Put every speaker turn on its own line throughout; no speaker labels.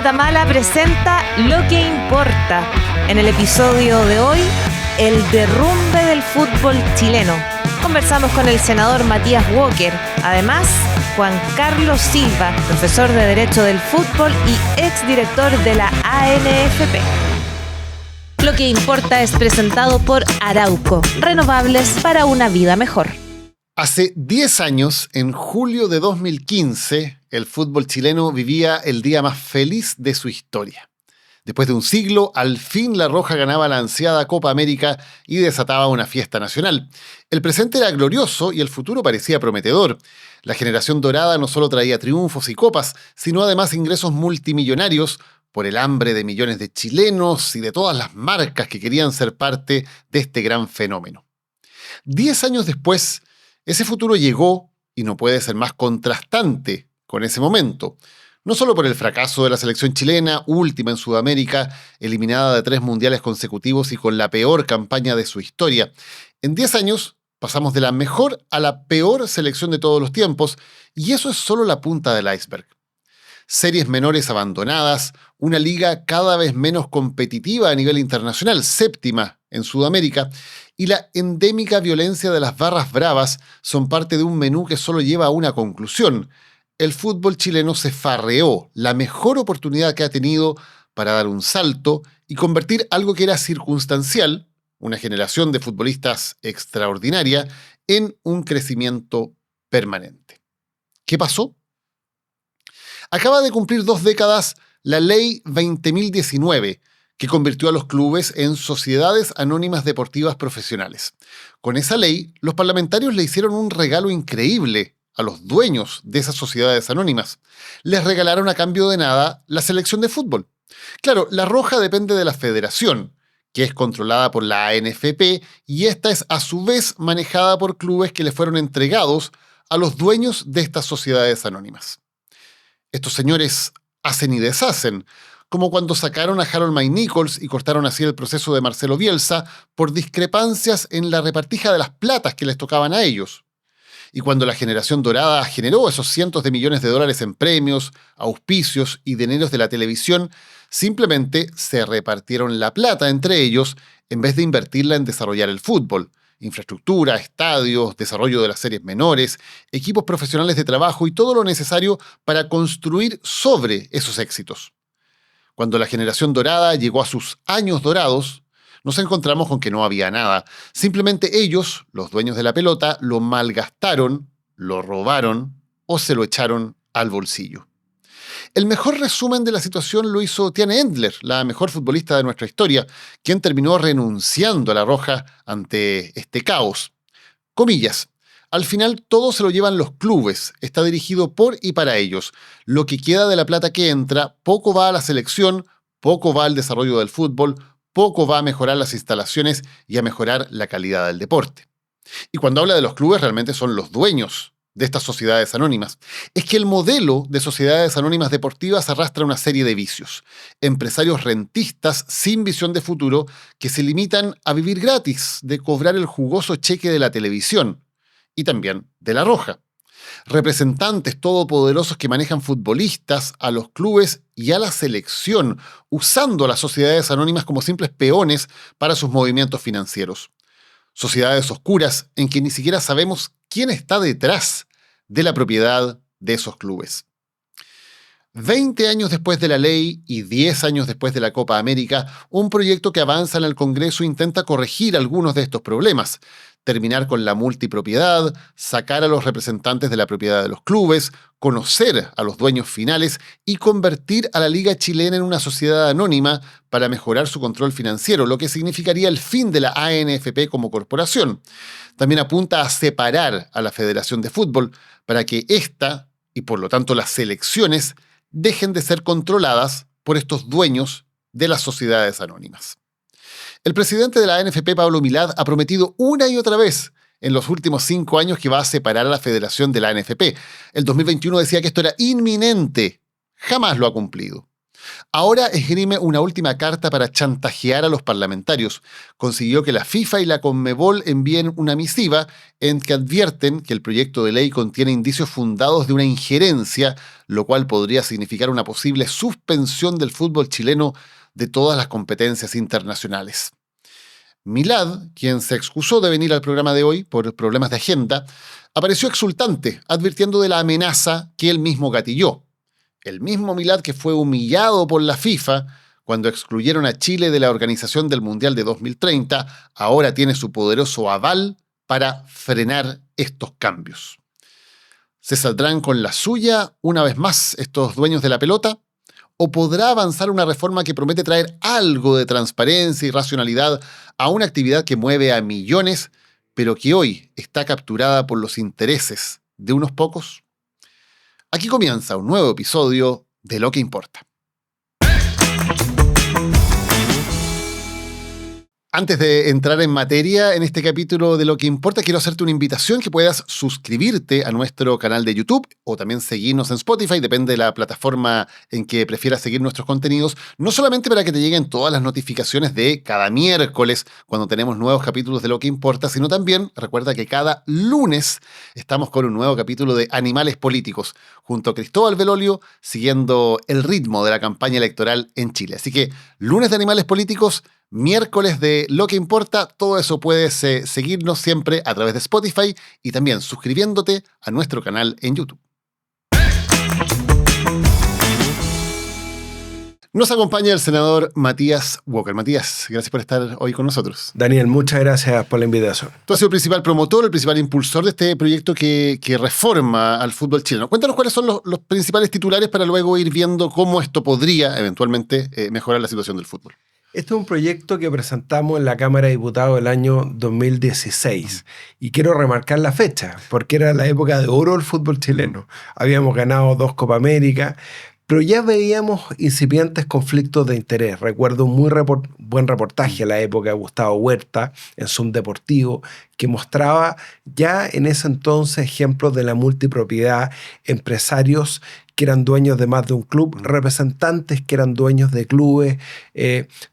Guatemala presenta Lo que importa. En el episodio de hoy, el derrumbe del fútbol chileno. Conversamos con el senador Matías Walker. Además, Juan Carlos Silva, profesor de Derecho del Fútbol y exdirector de la ANFP. Lo que importa es presentado por Arauco, renovables para una vida mejor.
Hace 10 años, en julio de 2015, el fútbol chileno vivía el día más feliz de su historia. Después de un siglo, al fin La Roja ganaba la ansiada Copa América y desataba una fiesta nacional. El presente era glorioso y el futuro parecía prometedor. La generación dorada no solo traía triunfos y copas, sino además ingresos multimillonarios por el hambre de millones de chilenos y de todas las marcas que querían ser parte de este gran fenómeno. 10 años después, ese futuro llegó y no puede ser más contrastante con ese momento. No solo por el fracaso de la selección chilena, última en Sudamérica, eliminada de 3 mundiales consecutivos y con la peor campaña de su historia. En 10 años pasamos de la mejor a la peor selección de todos los tiempos, y eso es solo la punta del iceberg. Series menores abandonadas, una liga cada vez menos competitiva a nivel internacional, 7ª en Sudamérica, y la endémica violencia de las barras bravas son parte de un menú que solo lleva a una conclusión. El fútbol chileno se farreó la mejor oportunidad que ha tenido para dar un salto y convertir algo que era circunstancial, una generación de futbolistas extraordinaria, en un crecimiento permanente. ¿Qué pasó? Acaba de cumplir 2 décadas la Ley 20.019, que convirtió a los clubes en sociedades anónimas deportivas profesionales. Con esa ley, los parlamentarios le hicieron un regalo increíble a los dueños de esas sociedades anónimas. Les regalaron a cambio de nada la selección de fútbol. Claro, La Roja depende de la federación, que es controlada por la ANFP, y esta es a su vez manejada por clubes que le fueron entregados a los dueños de estas sociedades anónimas. Estos señores hacen y deshacen, como cuando sacaron a Harold May Nichols y cortaron así el proceso de Marcelo Bielsa por discrepancias en la repartija de las platas que les tocaban a ellos. Y cuando la generación dorada generó esos cientos de millones de dólares en premios, auspicios y dineros de la televisión, simplemente se repartieron la plata entre ellos en vez de invertirla en desarrollar el fútbol. Infraestructura, estadios, desarrollo de las series menores, equipos profesionales de trabajo y todo lo necesario para construir sobre esos éxitos. Cuando la generación dorada llegó a sus años dorados, nos encontramos con que no había nada. Simplemente ellos, los dueños de la pelota, lo malgastaron, lo robaron o se lo echaron al bolsillo. El mejor resumen de la situación lo hizo Tiane Endler, la mejor futbolista de nuestra historia, quien terminó renunciando a La Roja ante este caos. Comillas, al final todo se lo llevan los clubes, está dirigido por y para ellos. Lo que queda de la plata que entra, poco va a la selección, poco va al desarrollo del fútbol, poco va a mejorar las instalaciones y a mejorar la calidad del deporte. Y cuando habla de los clubes, realmente son los dueños de estas sociedades anónimas. Es que el modelo de sociedades anónimas deportivas arrastra una serie de vicios. Empresarios rentistas sin visión de futuro que se limitan a vivir gratis, de cobrar el jugoso cheque de la televisión y también de La Roja. Representantes todopoderosos que manejan futbolistas, a los clubes y a la selección, usando las sociedades anónimas como simples peones para sus movimientos financieros. Sociedades oscuras en que ni siquiera sabemos quién está detrás de la propiedad de esos clubes. 20 años después de la ley y 10 años después de la Copa América, un proyecto que avanza en el Congreso intenta corregir algunos de estos problemas, terminar con la multipropiedad, sacar a los representantes de la propiedad de los clubes, conocer a los dueños finales y convertir a la Liga Chilena en una sociedad anónima para mejorar su control financiero, lo que significaría el fin de la ANFP como corporación. También apunta a separar a la Federación de Fútbol para que ésta, y por lo tanto las selecciones, dejen de ser controladas por estos dueños de las sociedades anónimas. El presidente de la ANFP, Pablo Milad, ha prometido una y otra vez en los últimos 5 años que va a separar a la federación de la ANFP. El 2021 decía que esto era inminente. Jamás lo ha cumplido. Ahora esgrime una última carta para chantajear a los parlamentarios. Consiguió que la FIFA y la Conmebol envíen una misiva en que advierten que el proyecto de ley contiene indicios fundados de una injerencia, lo cual podría significar una posible suspensión del fútbol chileno de todas las competencias internacionales. Milad, quien se excusó de venir al programa de hoy por problemas de agenda, apareció exultante, advirtiendo de la amenaza que él mismo gatilló. El mismo Milad que fue humillado por la FIFA cuando excluyeron a Chile de la organización del Mundial de 2030, ahora tiene su poderoso aval para frenar estos cambios. ¿Se saldrán con la suya una vez más estos dueños de la pelota? ¿O podrá avanzar una reforma que promete traer algo de transparencia y racionalidad a una actividad que mueve a millones, pero que hoy está capturada por los intereses de unos pocos? Aquí comienza un nuevo episodio de Lo que Importa. Antes de entrar en materia en este capítulo de Lo que Importa, quiero hacerte una invitación que puedas suscribirte a nuestro canal de YouTube o también seguirnos en Spotify, depende de la plataforma en que prefieras seguir nuestros contenidos, no solamente para que te lleguen todas las notificaciones de cada miércoles cuando tenemos nuevos capítulos de Lo que Importa, sino también recuerda que cada lunes estamos con un nuevo capítulo de Animales Políticos, junto a Cristóbal Belolio, siguiendo el ritmo de la campaña electoral en Chile. Así que lunes de Animales Políticos, miércoles de Lo que Importa, todo eso puedes seguirnos siempre a través de Spotify y también suscribiéndote a nuestro canal en YouTube. Nos acompaña el senador Matías Walker. Matías, gracias por estar hoy con nosotros.
Daniel, muchas gracias por la invitación.
Tú has sido el principal promotor, el principal impulsor de este proyecto que reforma al fútbol chileno. Cuéntanos cuáles son los principales titulares para luego ir viendo cómo esto podría eventualmente mejorar la situación del fútbol.
Este es un proyecto que presentamos en la Cámara de Diputados el año 2016 y quiero remarcar la fecha porque era la época de oro del fútbol chileno. Habíamos ganado 2 Copa América, pero ya veíamos incipientes conflictos de interés. Recuerdo un muy buen reportaje a la época de Gustavo Huerta en Zoom Deportivo que mostraba ya en ese entonces ejemplos de la multipropiedad, empresarios que eran dueños de más de un club, representantes que eran dueños de clubes,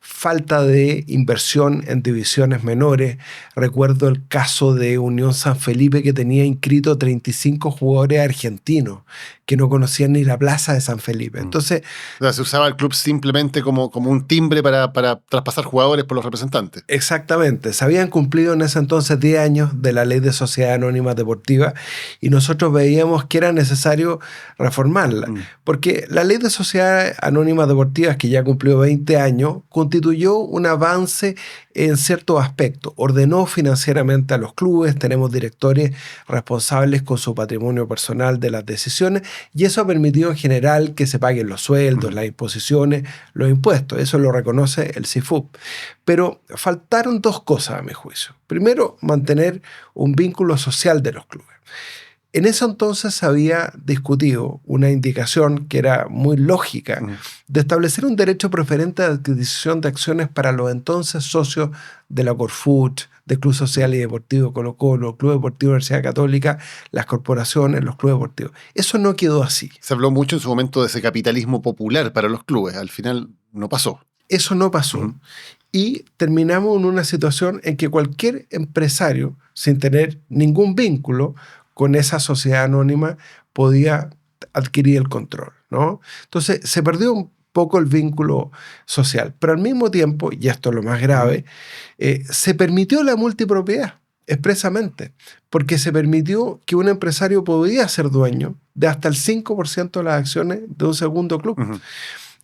falta de inversión en divisiones menores. Recuerdo el caso de Unión San Felipe que tenía inscrito 35 jugadores argentinos que no conocían ni la plaza de San Felipe. Entonces,
o sea, se usaba el club simplemente como un timbre para traspasar jugadores por los representantes.
Exactamente. Se habían cumplido en ese entonces 10 años de la Ley de Sociedades Anónimas Deportivas y nosotros veíamos que era necesario reformarla. Porque la Ley de Sociedades Anónimas Deportivas, que ya cumplió 20 años, constituyó un avance en ciertos aspectos. Ordenó financieramente a los clubes, tenemos directores responsables con su patrimonio personal de las decisiones y eso ha permitido en general que se paguen los sueldos, las imposiciones, los impuestos. Eso lo reconoce el CIFUP. Pero faltaron 2 cosas a mi juicio. Primero, mantener un vínculo social de los clubes. En ese entonces se había discutido una indicación que era muy lógica de establecer un derecho preferente de adquisición de acciones para los entonces socios de la Corfut, del Club Social y Deportivo Colo-Colo, Club Deportivo Universidad Católica, las corporaciones, los clubes deportivos. Eso no quedó así.
Se habló mucho en su momento de ese capitalismo popular para los clubes. Al final no pasó.
Eso no pasó. Y terminamos en una situación en que cualquier empresario, sin tener ningún vínculo con esa sociedad anónima, podía adquirir el control, ¿no? Entonces se perdió un poco el vínculo social, pero al mismo tiempo, y esto es lo más grave, se permitió la multipropiedad expresamente, porque se permitió que un empresario podía ser dueño de hasta el 5% de las acciones de un segundo club.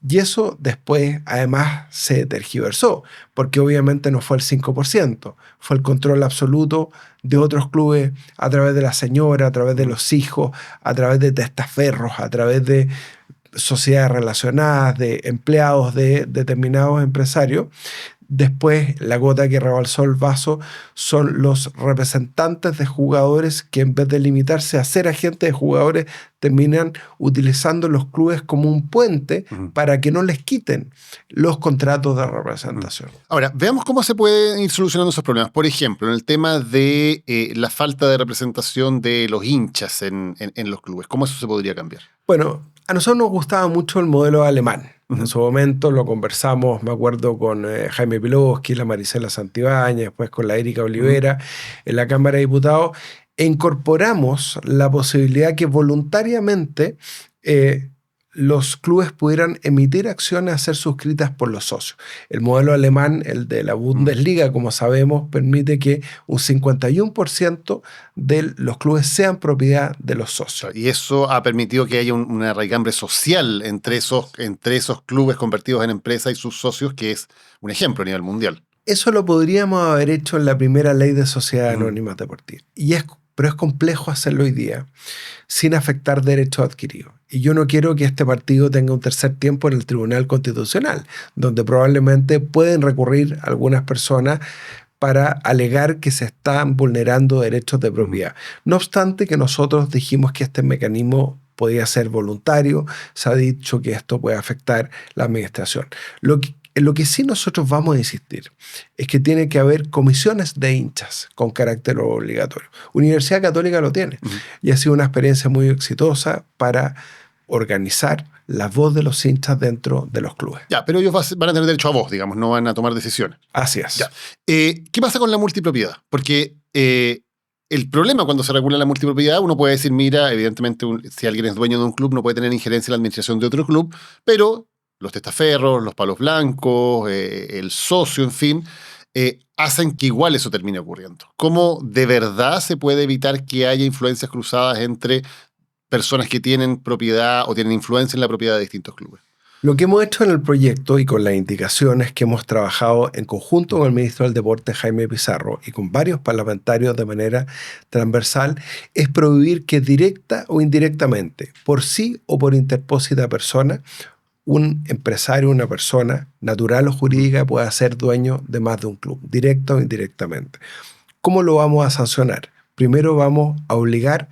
Y eso después, además, se tergiversó, porque obviamente no fue el 5%, fue el control absoluto de otros clubes a través de la señora, a través de los hijos, a través de testaferros, a través de sociedades relacionadas, de empleados de determinados empresarios. Después, la gota que rebalsó el vaso son los representantes de jugadores que en vez de limitarse a ser agentes de jugadores, terminan utilizando los clubes como un puente para que no les quiten los contratos de representación.
Ahora, veamos cómo se pueden ir solucionando esos problemas. Por ejemplo, en el tema de la falta de representación de los hinchas en los clubes. ¿Cómo eso se podría cambiar?
Bueno, a nosotros nos gustaba mucho el modelo alemán. En su momento lo conversamos, me acuerdo, con Jaime Pilowski, la Marisela Santibáñez, después con la Erika Olivera en la Cámara de Diputados, e incorporamos la posibilidad que voluntariamente los clubes pudieran emitir acciones a ser suscritas por los socios. El modelo alemán, el de la Bundesliga, como sabemos, permite que un 51% de los clubes sean propiedad de los socios.
Y eso ha permitido que haya una raigambre social entre esos clubes convertidos en empresas y sus socios, que es un ejemplo a nivel mundial.
Eso lo podríamos haber hecho en la primera ley de sociedades anónimas deportivas. Pero es complejo hacerlo hoy día sin afectar derechos adquiridos. Y yo no quiero que este partido tenga un tercer tiempo en el Tribunal Constitucional, donde probablemente pueden recurrir algunas personas para alegar que se están vulnerando derechos de propiedad. No obstante que nosotros dijimos que este mecanismo podía ser voluntario, se ha dicho que esto puede afectar la administración. En lo que sí nosotros vamos a insistir es que tiene que haber comisiones de hinchas con carácter obligatorio. Universidad Católica lo tiene y ha sido una experiencia muy exitosa para organizar la voz de los hinchas dentro de los clubes.
Ya, pero ellos van a tener derecho a voz, digamos, no van a tomar decisiones.
Así es.
Ya. ¿Qué pasa con la multipropiedad? Porque el problema cuando se regula la multipropiedad, uno puede decir, mira, evidentemente si alguien es dueño de un club no puede tener injerencia en la administración de otro club, pero los testaferros, los palos blancos, el socio, en fin, hacen que igual eso termine ocurriendo. ¿Cómo de verdad se puede evitar que haya influencias cruzadas entre personas que tienen propiedad o tienen influencia en la propiedad de distintos clubes?
Lo que hemos hecho en el proyecto y con las indicaciones que hemos trabajado en conjunto con el ministro del Deporte, Jaime Pizarro, y con varios parlamentarios de manera transversal, es prohibir que directa o indirectamente, por sí o por interpósita persona, un empresario, una persona natural o jurídica pueda ser dueño de más de un club, directa o indirectamente. ¿Cómo lo vamos a sancionar? Primero vamos a obligar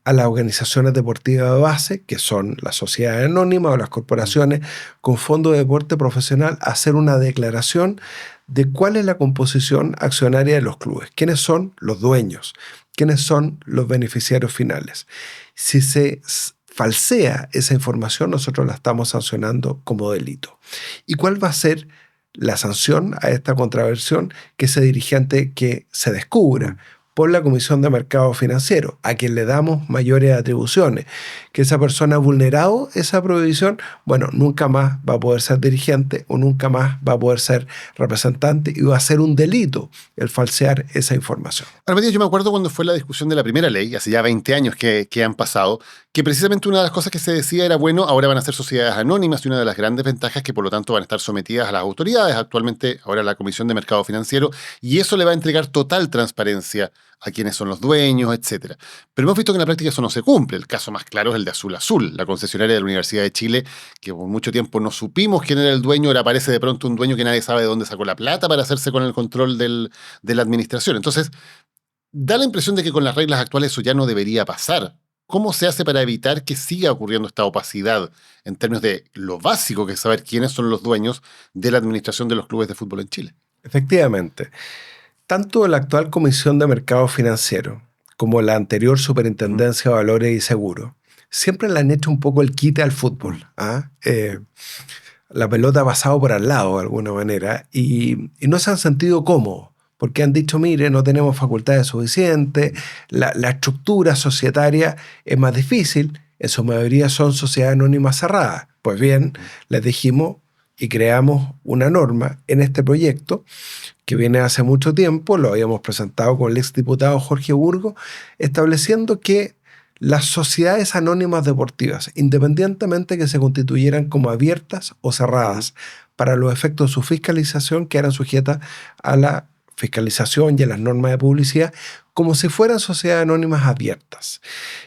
a las organizaciones deportivas de base, que son las sociedades anónimas o las corporaciones con fondo de deporte profesional, a hacer una declaración de cuál es la composición accionaria de los clubes, quiénes son los dueños, quiénes son los beneficiarios finales. Si se falsea esa información, nosotros la estamos sancionando como delito. ¿Y cuál va a ser la sanción a esta contravención? Que ese dirigente que se descubra por la Comisión de Mercado Financiero, a quien le damos mayores atribuciones, que esa persona ha vulnerado esa prohibición, bueno, nunca más va a poder ser dirigente o nunca más va a poder ser representante y va a ser un delito el falsear esa información.
Ahora, Matías, yo me acuerdo cuando fue la discusión de la primera ley, hace ya 20 años que han pasado, que precisamente una de las cosas que se decía era, bueno, ahora van a ser sociedades anónimas y una de las grandes ventajas que por lo tanto van a estar sometidas a las autoridades, actualmente ahora la Comisión de Mercado Financiero, y eso le va a entregar total transparencia a quiénes son los dueños, etc. Pero hemos visto que en la práctica eso no se cumple. El caso más claro es el de Azul Azul, la concesionaria de la Universidad de Chile, que por mucho tiempo no supimos quién era el dueño, ahora aparece de pronto un dueño que nadie sabe de dónde sacó la plata para hacerse con el control de la administración. Entonces, da la impresión de que con las reglas actuales eso ya no debería pasar. ¿Cómo se hace para evitar que siga ocurriendo esta opacidad en términos de lo básico que es saber quiénes son los dueños de la administración de los clubes de fútbol en Chile?
Efectivamente. Tanto la actual Comisión de Mercado Financiero como la anterior Superintendencia de Valores y Seguros siempre le han hecho un poco el quite al fútbol. La pelota ha pasado por al lado de alguna manera y no se han sentido cómodos porque han dicho, mire, no tenemos facultades suficientes, la estructura societaria es más difícil, en su mayoría son sociedades anónimas cerradas. Pues bien, les dijimos y creamos una norma en este proyecto que viene hace mucho tiempo, lo habíamos presentado con el exdiputado Jorge Burgos, estableciendo que las sociedades anónimas deportivas, independientemente que se constituyeran como abiertas o cerradas, para los efectos de su fiscalización, que eran sujetas a la fiscalización y a las normas de publicidad, como si fueran sociedades anónimas abiertas.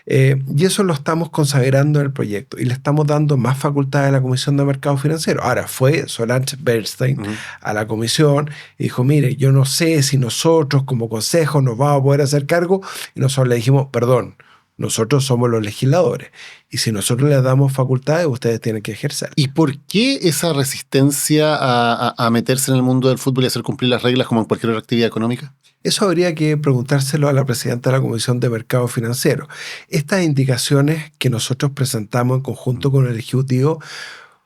Y eso lo estamos consagrando en el proyecto y le estamos dando más facultades a la Comisión de Mercado Financiero. Ahora fue Solange Bernstein a la comisión y dijo, mire, yo no sé si nosotros como consejo nos vamos a poder hacer cargo, y nosotros le dijimos, perdón, nosotros somos los legisladores y si nosotros les damos facultades, ustedes tienen que ejercer.
¿Y por qué esa resistencia a meterse en el mundo del fútbol y hacer cumplir las reglas como en cualquier otra actividad económica?
Eso habría que preguntárselo a la presidenta de la Comisión de Mercado Financiero. Estas indicaciones que nosotros presentamos en conjunto con el Ejecutivo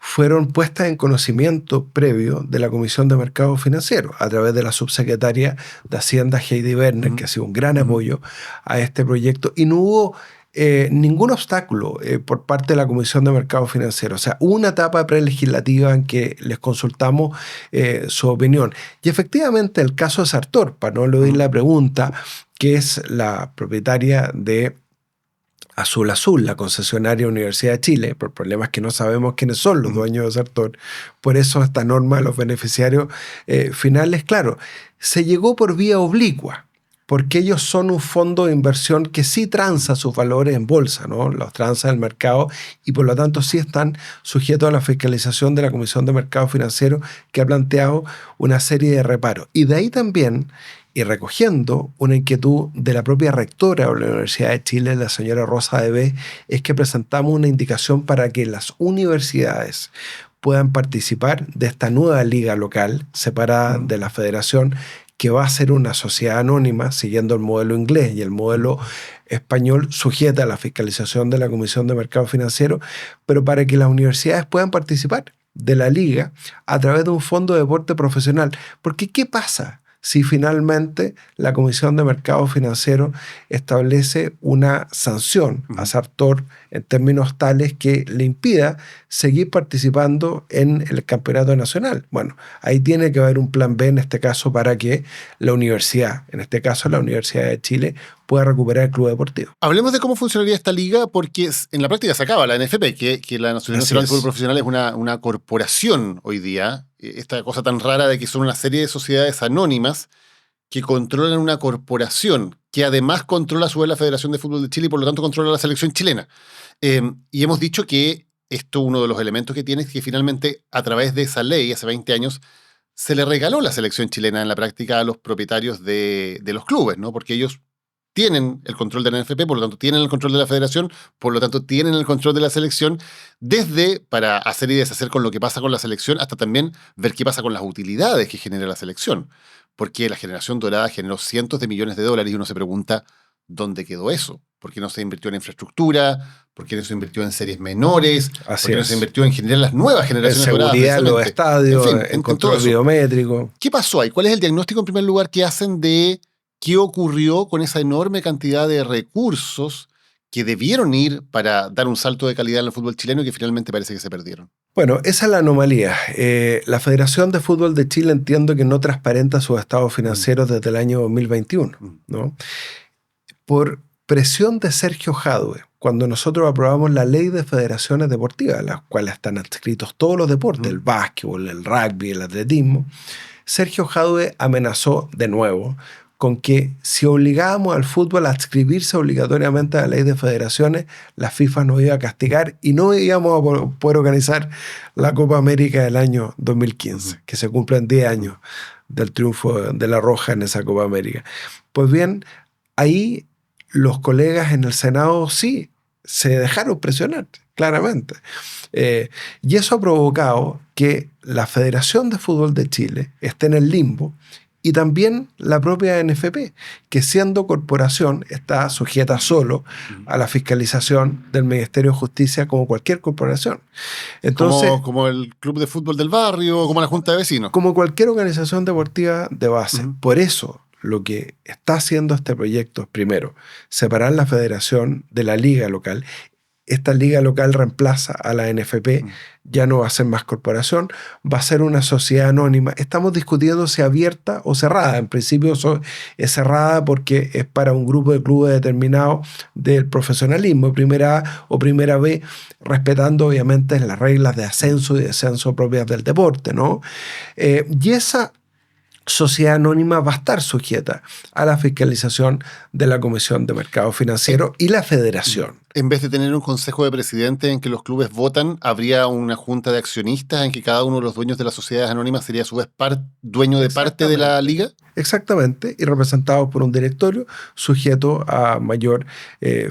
fueron puestas en conocimiento previo de la Comisión de Mercado Financiero a través de la subsecretaria de Hacienda, Heidi Werner, que ha sido un gran apoyo a este proyecto, y no hubo ningún obstáculo por parte de la Comisión de Mercado Financiero. O sea, hubo una etapa prelegislativa en que les consultamos su opinión. Y efectivamente el caso de Sartor, para no eludir la pregunta, que es la propietaria de Azul Azul, la concesionaria Universidad de Chile, por problemas que no sabemos quiénes son los dueños de Sartor. Por eso esta norma de los beneficiarios finales, claro, se llegó por vía oblicua, porque ellos son un fondo de inversión que sí transa sus valores en bolsa, ¿no? Los transa en el mercado y por lo tanto sí están sujetos a la fiscalización de la Comisión de Mercado Financiero, que ha planteado una serie de reparos. Y de ahí también, y recogiendo una inquietud de la propia rectora de la Universidad de Chile, la señora Rosa Debé, es que presentamos una indicación para que las universidades puedan participar de esta nueva liga local separada de la federación, que va a ser una sociedad anónima siguiendo el modelo inglés y el modelo español, sujeta a la fiscalización de la Comisión de Mercado Financiero, pero para que las universidades puedan participar de la liga a través de un fondo de deporte profesional. Porque ¿qué pasa si finalmente la Comisión de Mercado Financiero establece una sanción a Sartor en términos tales que le impida seguir participando en el campeonato nacional? Bueno, ahí tiene que haber un plan B en este caso para que la universidad, en este caso la Universidad de Chile, pueda recuperar el club deportivo.
Hablemos de cómo funcionaría esta liga, porque en la práctica se acaba la NFP, que la Nacional de Fútbol Profesional es una corporación hoy día. Esta cosa tan rara de que son una serie de sociedades anónimas que controlan una corporación, que además controla a su vez la Federación de Fútbol de Chile y por lo tanto controla la selección chilena. Y hemos dicho que esto, uno de los elementos que tiene es que finalmente a través de esa ley, hace 20 años, se le regaló la selección chilena en la práctica a los propietarios de los clubes, ¿no? Porque ellos tienen el control de la NFP, por lo tanto tienen el control de la federación, por lo tanto tienen el control de la selección, desde para hacer y deshacer con lo que pasa con la selección, hasta también ver qué pasa con las utilidades que genera la selección. Porque la generación dorada generó cientos de millones de dólares y uno se pregunta, ¿dónde quedó eso? ¿Por qué no se invirtió en infraestructura? ¿Por qué no se invirtió en series menores? ¿Por qué no se invirtió en generar las nuevas generaciones doradas?
En seguridad, los estadios, en control biométrico.
¿Qué pasó ahí? ¿Cuál es el diagnóstico en primer lugar que hacen de qué ocurrió con esa enorme cantidad de recursos que debieron ir para dar un salto de calidad en el fútbol chileno y que finalmente parece que se perdieron?
Bueno, esa es la anomalía. La Federación de Fútbol de Chile entiendo que no transparenta sus estados financieros desde el año 2021, ¿no? Por presión de Sergio Jadue, cuando nosotros aprobamos la ley de federaciones deportivas, a las cuales están adscritos todos los deportes, el básquetbol, el rugby, el atletismo, Sergio Jadue amenazó de nuevo con que si obligábamos al fútbol a adscribirse obligatoriamente a la ley de federaciones, la FIFA nos iba a castigar y no íbamos a poder organizar la Copa América del año 2015, que se cumplen 10 años del triunfo de La Roja en esa Copa América. Pues bien, ahí los colegas en el Senado sí se dejaron presionar, claramente. Y eso ha provocado que la Federación de Fútbol de Chile esté en el limbo, y también la propia NFP, que siendo corporación está sujeta solo a la fiscalización del Ministerio de Justicia como cualquier corporación. Entonces,
como el club de fútbol del barrio, como la junta de vecinos.
Como cualquier organización deportiva de base. Por eso lo que está haciendo este proyecto es, primero, separar la federación de la liga local. Esta liga local reemplaza a la NFP, ya no va a ser más corporación, va a ser una sociedad anónima. Estamos discutiendo si abierta o cerrada. En principio es cerrada porque es para un grupo de clubes determinado del profesionalismo, primera A o primera B, respetando obviamente las reglas de ascenso y descenso propias del deporte, ¿no? Y esa sociedad anónima va a estar sujeta a la fiscalización de la Comisión de Mercado Financiero y la Federación.
En vez de tener un consejo de presidentes en que los clubes votan, habría una junta de accionistas en que cada uno de los dueños de las sociedades anónimas sería a su vez dueño de parte de la liga.
Exactamente, y representado por un directorio sujeto a mayor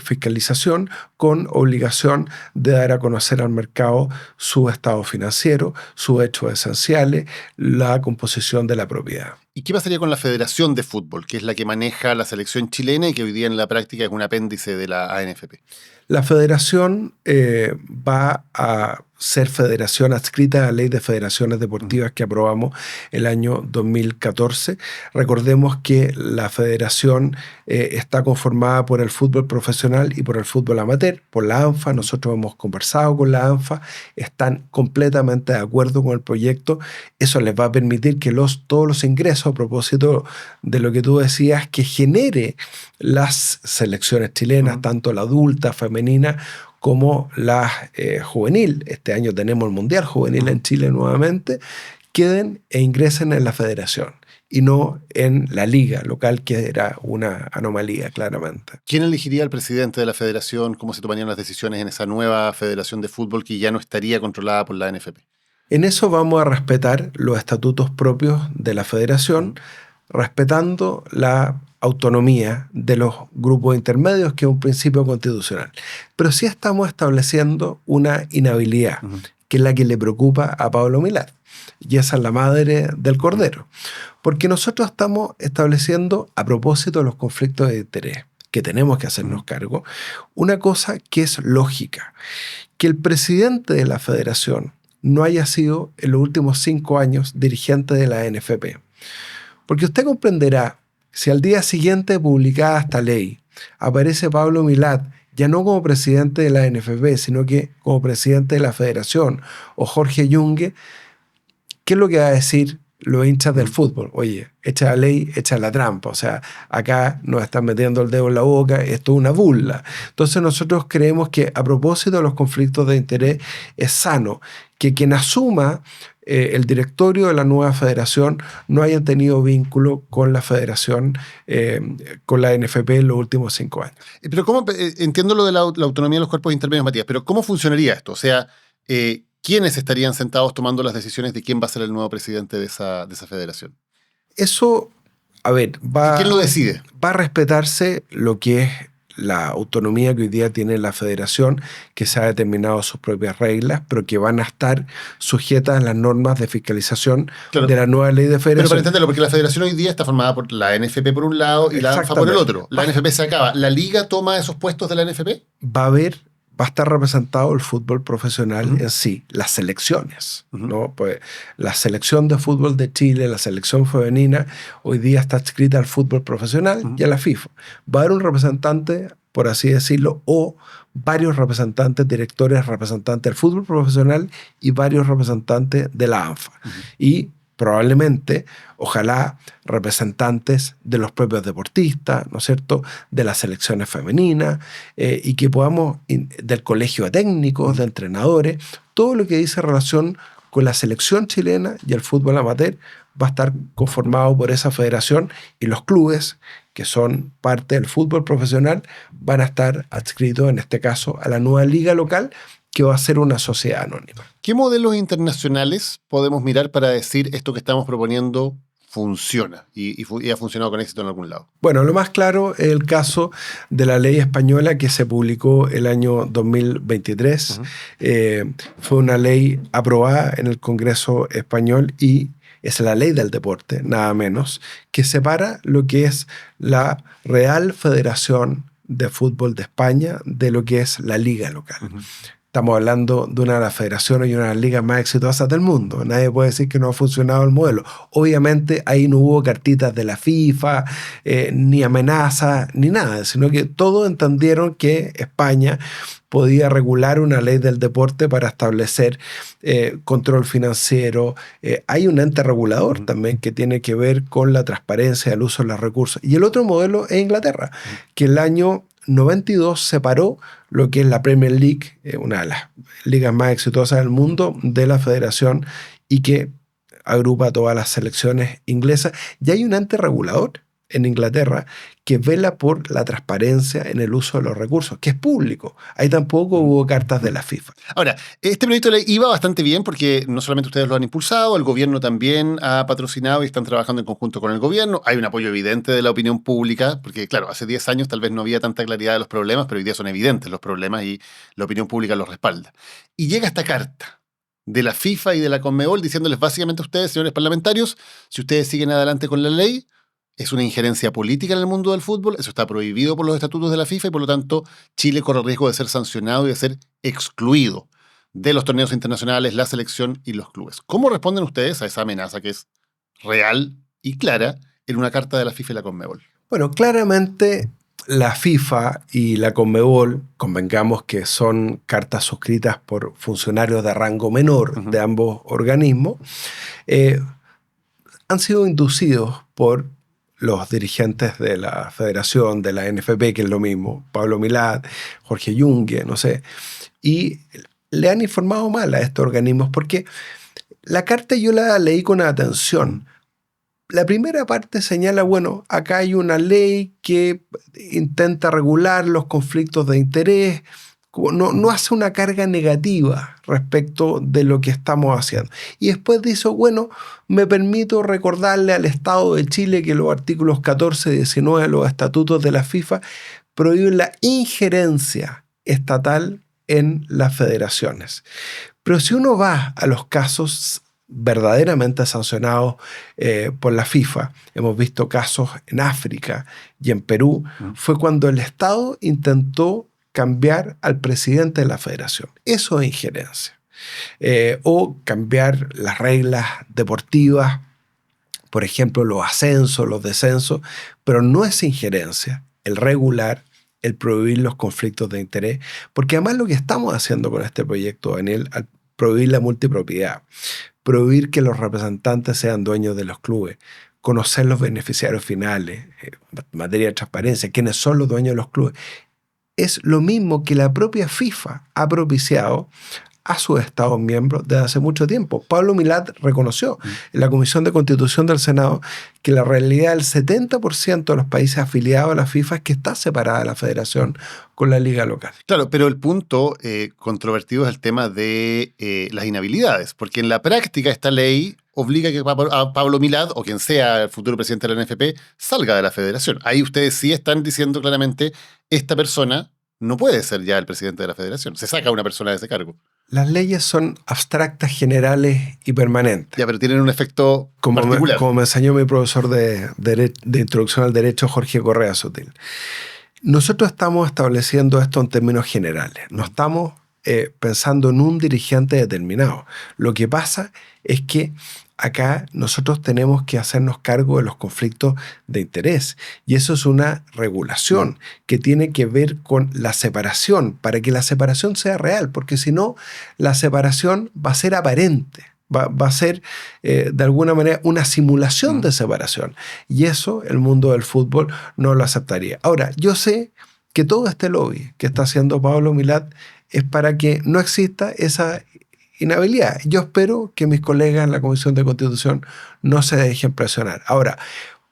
fiscalización, con obligación de dar a conocer al mercado su estado financiero, sus hechos esenciales, la composición de la propiedad.
¿Y qué pasaría con la Federación de Fútbol, que es la que maneja la selección chilena y que hoy día en la práctica es un apéndice de la ANFP?
La federación va a ser federación adscrita a la Ley de Federaciones Deportivas que aprobamos el año 2014. Recordemos que la federación está conformada por el fútbol profesional y por el fútbol amateur, por la ANFA. Nosotros hemos conversado con la ANFA, están completamente de acuerdo con el proyecto. Eso les va a permitir que todos los ingresos, a propósito de lo que tú decías, que genere las selecciones chilenas, tanto la adulta, femenina, como la juvenil. Este año tenemos el Mundial Juvenil en Chile nuevamente, queden e ingresen en la federación y no en la liga local, que era una anomalía, claramente.
¿Quién elegiría al presidente de la federación? ¿Cómo se tomarían las decisiones en esa nueva federación de fútbol que ya no estaría controlada por la NFP?
En eso vamos a respetar los estatutos propios de la federación, respetando la autonomía de los grupos intermedios, que es un principio constitucional. Pero sí estamos estableciendo una inhabilidad, que es la que le preocupa a Pablo Milad. Y esa es la madre del cordero. Porque nosotros estamos estableciendo, a propósito de los conflictos de interés, que tenemos que hacernos cargo, una cosa que es lógica: que el presidente de la federación no haya sido en los últimos 5 años dirigente de la NFP. Porque usted comprenderá, si al día siguiente de publicada esta ley aparece Pablo Milad, ya no como presidente de la NFP, sino que como presidente de la federación, o Jorge Yungue, ¿qué es lo que va a decir los hinchas del fútbol? Oye, echa la ley, echa la trampa. O sea, acá nos están metiendo el dedo en la boca, esto es una burla. Entonces nosotros creemos que, a propósito de los conflictos de interés, es sano que quien asuma el directorio de la nueva federación no haya tenido vínculo con la federación, con la NFP en los últimos 5 años.
Pero ¿cómo? Entiendo lo de la autonomía de los cuerpos intermedios, Matías, pero ¿cómo funcionaría esto? O sea, ¿quiénes estarían sentados tomando las decisiones de quién va a ser el nuevo presidente de esa federación?
Eso, a ver,
¿Quién lo decide?
Va a respetarse lo que es la autonomía que hoy día tiene la federación, que se ha determinado sus propias reglas, pero que van a estar sujetas a las normas de fiscalización de la nueva ley de federación.
Pero para entenderlo, porque la federación hoy día está formada por la NFP por un lado y la ANFA por el otro. La NFP se acaba. ¿La liga toma esos puestos de la NFP?
Va a estar representado el fútbol profesional en sí, las selecciones, ¿no? Pues la selección de fútbol de Chile, la selección femenina, hoy día está adscrita al fútbol profesional y a la FIFA. Va a haber un representante, por así decirlo, o varios representantes, directores representantes del fútbol profesional y varios representantes de la ANFA. Y probablemente, ojalá, representantes de los propios deportistas, ¿no es cierto?, de las selecciones femeninas, y que podamos, del colegio de técnicos, de entrenadores, todo lo que dice relación con la selección chilena y el fútbol amateur va a estar conformado por esa federación, y los clubes, que son parte del fútbol profesional, van a estar adscritos, en este caso, a la nueva liga local, que va a ser una sociedad anónima.
¿Qué modelos internacionales podemos mirar para decir esto que estamos proponiendo funciona y ha funcionado con éxito en algún lado?
Bueno, lo más claro es el caso de la ley española que se publicó el año 2023. Fue una ley aprobada en el Congreso español y es la ley del deporte, nada menos, que separa lo que es la Real Federación de Fútbol de España de lo que es la liga local. Estamos hablando de una de las federaciones y una de las ligas más exitosas del mundo. Nadie puede decir que no ha funcionado el modelo. Obviamente ahí no hubo cartitas de la FIFA, ni amenazas, ni nada, sino que todos entendieron que España podía regular una ley del deporte para establecer control financiero. Hay un ente regulador también que tiene que ver con la transparencia del uso de los recursos. Y el otro modelo es Inglaterra, que el año 92 separó lo que es la Premier League, una de las ligas más exitosas del mundo, de la federación, y que agrupa todas las selecciones inglesas. Y hay un ente regulador en Inglaterra que vela por la transparencia en el uso de los recursos, que es público. Ahí tampoco hubo cartas de la FIFA.
Ahora, este proyecto de ley iba bastante bien porque no solamente ustedes lo han impulsado, el gobierno también ha patrocinado y están trabajando en conjunto con el gobierno. Hay un apoyo evidente de la opinión pública, porque claro, hace 10 años tal vez no había tanta claridad de los problemas, pero hoy día son evidentes los problemas y la opinión pública los respalda. Y llega esta carta de la FIFA y de la Conmebol diciéndoles básicamente a ustedes, señores parlamentarios, si ustedes siguen adelante con la ley, es una injerencia política en el mundo del fútbol, eso está prohibido por los estatutos de la FIFA y por lo tanto Chile corre riesgo de ser sancionado y de ser excluido de los torneos internacionales, la selección y los clubes. ¿Cómo responden ustedes a esa amenaza que es real y clara en una carta de la FIFA y la Conmebol?
Bueno, claramente la FIFA y la Conmebol, convengamos que son cartas suscritas por funcionarios de rango menor de ambos organismos, han sido inducidos por los dirigentes de la federación, de la NFP, que es lo mismo, Pablo Milad, Jorge Junge, no sé, y le han informado mal a estos organismos porque la carta yo la leí con atención. La primera parte señala, bueno, acá hay una ley que intenta regular los conflictos de interés, no hace una carga negativa respecto de lo que estamos haciendo. Y después dice, bueno, me permito recordarle al Estado de Chile que los artículos 14 y 19 de los estatutos de la FIFA prohíben la injerencia estatal en las federaciones. Pero si uno va a los casos verdaderamente sancionados por la FIFA, hemos visto casos en África y en Perú, fue cuando el Estado intentó cambiar al presidente de la federación. Eso es injerencia. O cambiar las reglas deportivas, por ejemplo, los ascensos, los descensos, pero no es injerencia el regular, el prohibir los conflictos de interés, porque además lo que estamos haciendo con este proyecto, Daniel, al prohibir la multipropiedad, prohibir que los representantes sean dueños de los clubes, conocer los beneficiarios finales, en materia de transparencia, quiénes son los dueños de los clubes, es lo mismo que la propia FIFA ha propiciado a sus Estados miembros desde hace mucho tiempo. Pablo Milad reconoció en la Comisión de Constitución del Senado que la realidad del 70% de los países afiliados a la FIFA es que está separada la federación con la liga local.
Claro, pero el punto controvertido es el tema de las inhabilidades, porque en la práctica esta ley obliga que a Pablo Milad, o quien sea el futuro presidente de la NFP, salga de la federación. Ahí ustedes sí están diciendo claramente, esta persona no puede ser ya el presidente de la federación. Se saca a una persona de ese cargo.
Las leyes son abstractas, generales y permanentes.
Ya, pero tienen un efecto particular.
Como me enseñó mi profesor de Introducción al Derecho, Jorge Correa Sutil. Nosotros estamos estableciendo esto en términos generales. No estamos pensando en un dirigente determinado. Lo que pasa es que acá nosotros tenemos que hacernos cargo de los conflictos de interés. Y eso es una regulación que tiene que ver con la separación, para que la separación sea real, porque si no, la separación va a ser aparente. Va a ser, de alguna manera, una simulación de separación. Y eso el mundo del fútbol no lo aceptaría. Ahora, yo sé que todo este lobby que está haciendo Pablo Milad es para que no exista esa inhabilidad. Yo espero que mis colegas en la Comisión de Constitución no se dejen presionar. Ahora,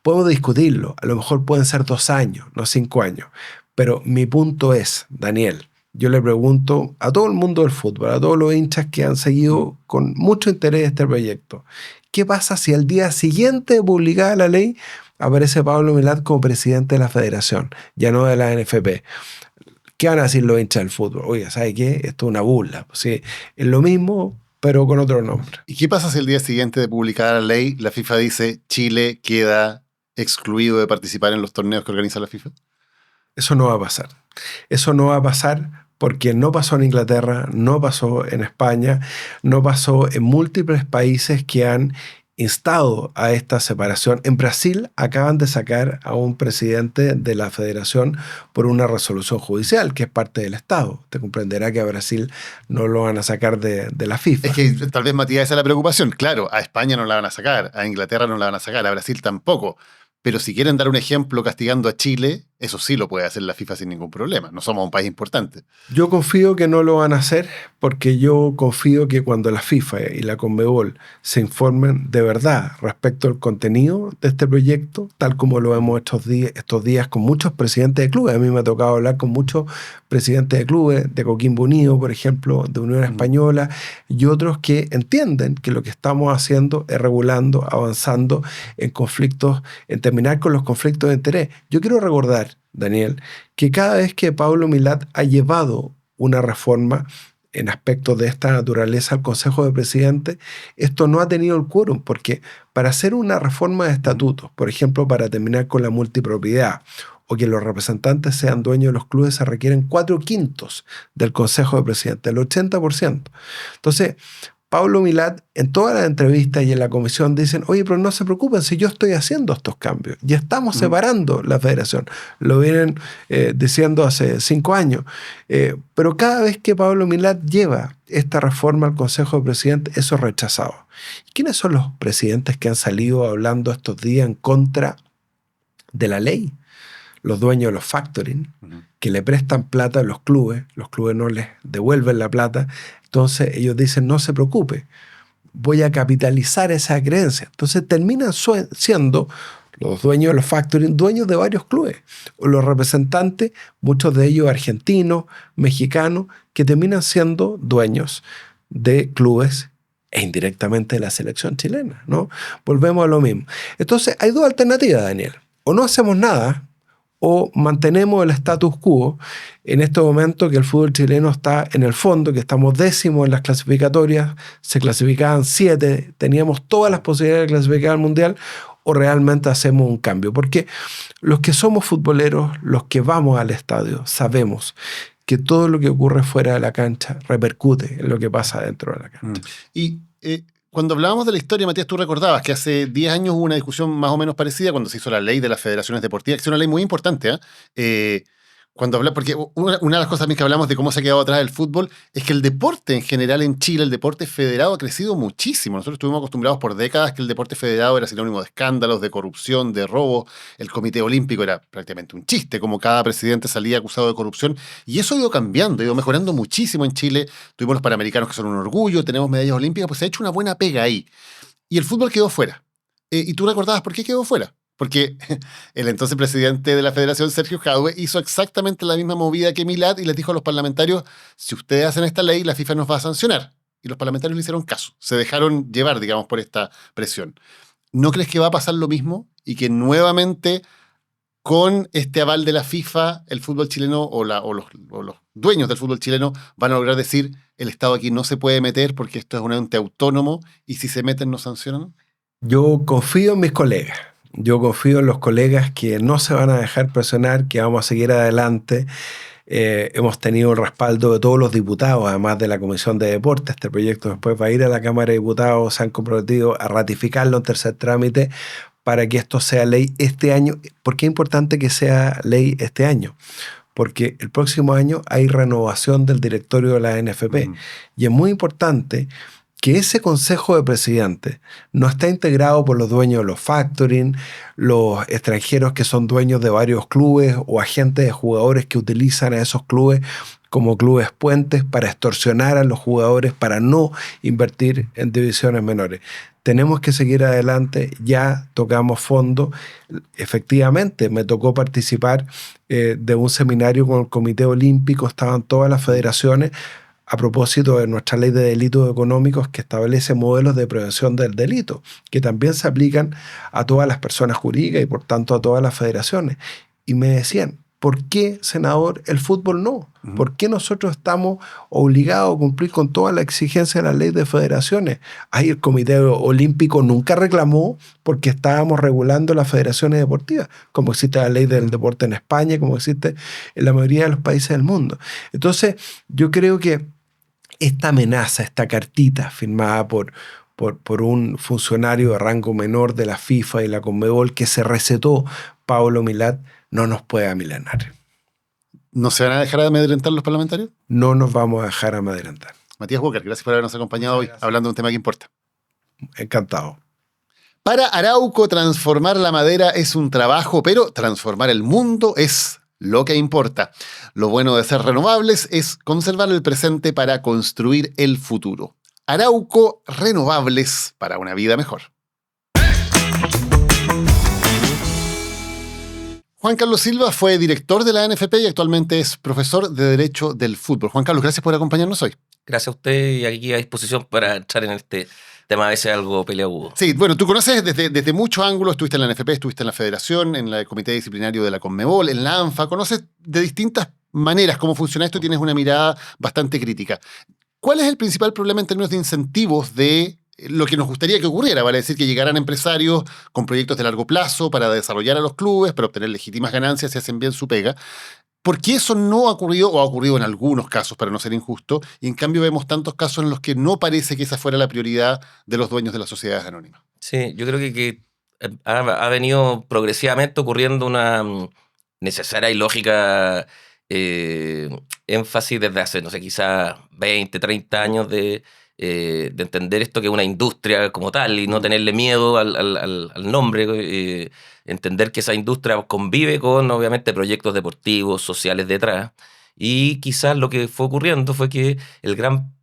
puedo discutirlo. A lo mejor pueden ser 2 años, no 5 años. Pero mi punto es, Daniel, yo le pregunto a todo el mundo del fútbol, a todos los hinchas que han seguido con mucho interés este proyecto, ¿qué pasa si al día siguiente de publicada la ley aparece Pablo Milad como presidente de la federación, ya no de la NFP? ¿Qué van a decir los hinchas del fútbol? Oye, ¿sabe qué? Esto es una burla. Sí, es lo mismo, pero con otro nombre.
¿Y qué pasa si el día siguiente de publicar la ley, la FIFA dice Chile queda excluido de participar en los torneos que organiza la FIFA?
Eso no va a pasar. Eso no va a pasar porque no pasó en Inglaterra, no pasó en España, no pasó en múltiples países que han instado a esta separación. En Brasil acaban de sacar a un presidente de la federación por una resolución judicial, que es parte del Estado. Te comprenderá que a Brasil no lo van a sacar de la FIFA.
Es que tal vez, Matías, esa es la preocupación. Claro, a España no la van a sacar, a Inglaterra no la van a sacar, a Brasil tampoco. Pero si quieren dar un ejemplo castigando a Chile, eso sí lo puede hacer la FIFA sin ningún problema. No somos un país importante.
Yo confío que no lo van a hacer porque yo confío que cuando la FIFA y la Conmebol se informen de verdad respecto al contenido de este proyecto, tal como lo vemos estos días con muchos presidentes de clubes. A mí me ha tocado hablar con muchos presidentes de clubes, de Coquimbo Unido, por ejemplo, de Unión Española, y otros que entienden que lo que estamos haciendo es regulando, avanzando en conflictos, en terminar con los conflictos de interés. Yo quiero recordar, Daniel, que cada vez que Pablo Milad ha llevado una reforma en aspectos de esta naturaleza al Consejo de Presidentes, esto no ha tenido el quórum, porque para hacer una reforma de estatutos, por ejemplo, para terminar con la multipropiedad o que los representantes sean dueños de los clubes se requieren 4/5 del Consejo de Presidentes, el 80%. Entonces, Pablo Milad en todas las entrevistas y en la comisión dicen, oye, pero no se preocupen si yo estoy haciendo estos cambios. Ya estamos separando la federación. Lo vienen diciendo hace 5 años. Pero cada vez que Pablo Milad lleva esta reforma al Consejo de Presidentes, eso es rechazado. ¿Quiénes son los presidentes que han salido hablando estos días en contra de la ley? Los dueños de los factoring, que le prestan plata a los clubes no les devuelven la plata, entonces ellos dicen, no se preocupe, voy a capitalizar esa creencia. Entonces terminan siendo los dueños de los factoring, dueños de varios clubes, o los representantes, muchos de ellos argentinos, mexicanos, que terminan siendo dueños de clubes e indirectamente de la selección chilena, ¿no? Volvemos a lo mismo. Entonces hay dos alternativas, Daniel. O no hacemos nada, o mantenemos el status quo en este momento que el fútbol chileno está en el fondo, que estamos 10º en las clasificatorias, se clasificaban 7, teníamos todas las posibilidades de clasificar al Mundial, o realmente hacemos un cambio. Porque los que somos futboleros, los que vamos al estadio, sabemos que todo lo que ocurre fuera de la cancha repercute en lo que pasa dentro de la cancha.
Y cuando hablábamos de la historia, Matías, tú recordabas que hace 10 años hubo una discusión más o menos parecida cuando se hizo la ley de las federaciones deportivas, que es una ley muy importante, porque una de las cosas también que hablamos de cómo se ha quedado atrás el fútbol es que el deporte en general en Chile, el deporte federado ha crecido muchísimo. Nosotros estuvimos acostumbrados por décadas que el deporte federado era sinónimo de escándalos, de corrupción, de robo. El Comité Olímpico era prácticamente un chiste, como cada presidente salía acusado de corrupción. Y eso ha ido cambiando, ha ido mejorando muchísimo en Chile. Tuvimos los Panamericanos que son un orgullo, tenemos medallas olímpicas, pues se ha hecho una buena pega ahí. Y el fútbol quedó fuera. Y tú recordabas por qué quedó fuera. Porque el entonces presidente de la federación, Sergio Jadue, hizo exactamente la misma movida que Milad y les dijo a los parlamentarios, si ustedes hacen esta ley, la FIFA nos va a sancionar. Y los parlamentarios le hicieron caso, se dejaron llevar, digamos, por esta presión. ¿No crees que va a pasar lo mismo y que nuevamente con este aval de la FIFA, el fútbol chileno o los dueños del fútbol chileno van a lograr decir, el Estado aquí no se puede meter porque esto es un ente autónomo y si se meten nos sancionan?
Yo confío en mis colegas. Yo confío en los colegas que no se van a dejar presionar, que vamos a seguir adelante. Hemos tenido el respaldo de todos los diputados, además de la Comisión de Deportes. Este proyecto después va a ir a la Cámara de Diputados, se han comprometido a ratificarlo en tercer trámite para que esto sea ley este año. ¿Por qué es importante que sea ley este año? Porque el próximo año hay renovación del directorio de la NFP. Y es muy importante que ese Consejo de Presidentes no está integrado por los dueños de los factoring, los extranjeros que son dueños de varios clubes o agentes de jugadores que utilizan a esos clubes como clubes puentes para extorsionar a los jugadores, para no invertir en divisiones menores. Tenemos que seguir adelante, ya tocamos fondo. Efectivamente, me tocó participar de un seminario con el Comité Olímpico, estaban todas las federaciones, a propósito de nuestra ley de delitos económicos que establece modelos de prevención del delito, que también se aplican a todas las personas jurídicas y por tanto a todas las federaciones. Y me decían, ¿por qué, senador, el fútbol no? ¿Por qué nosotros estamos obligados a cumplir con toda la exigencia de la ley de federaciones? Ahí el Comité Olímpico nunca reclamó porque estábamos regulando las federaciones deportivas, como existe la ley del deporte en España, como existe en la mayoría de los países del mundo. Entonces, yo creo que esta amenaza, esta cartita firmada por un funcionario de rango menor de la FIFA y la Conmebol que se recetó, Pablo Milad, no nos puede amilanar.
¿No se van a dejar amedrentar los parlamentarios?
No nos vamos a dejar amedrentar.
Matías Walker, gracias por habernos acompañado hoy hablando de un tema que importa.
Encantado.
Para Arauco, transformar la madera es un trabajo, pero transformar el mundo es lo que importa. Lo bueno de ser renovables es conservar el presente para construir el futuro. Arauco, renovables para una vida mejor. Juan Carlos Silva fue director de la NFP y actualmente es profesor de Derecho del Fútbol. Juan Carlos, gracias por acompañarnos hoy.
Gracias a usted y aquí a disposición para entrar en este tema a veces algo peleagudo.
Sí, bueno, tú conoces desde muchos ángulos, estuviste en la NFP, estuviste en la Federación, en el Comité Disciplinario de la Conmebol, en la ANFA, conoces de distintas maneras cómo funciona esto y tienes una mirada bastante crítica. ¿Cuál es el principal problema en términos de incentivos de lo que nos gustaría que ocurriera, vale decir que llegaran empresarios con proyectos de largo plazo para desarrollar a los clubes, para obtener legítimas ganancias si hacen bien su pega. ¿Por qué eso no ha ocurrido, o ha ocurrido en algunos casos, para no ser injusto, y en cambio vemos tantos casos en los que no parece que esa fuera la prioridad de los dueños de las sociedades anónimas?
Sí, yo creo que ha venido progresivamente ocurriendo una necesaria y lógica énfasis desde hace, no sé, quizás 20, 30 años de entender esto que es una industria como tal y no tenerle miedo al nombre, entender que esa industria convive con, obviamente, proyectos deportivos, sociales detrás. Y quizás lo que fue ocurriendo fue que el gran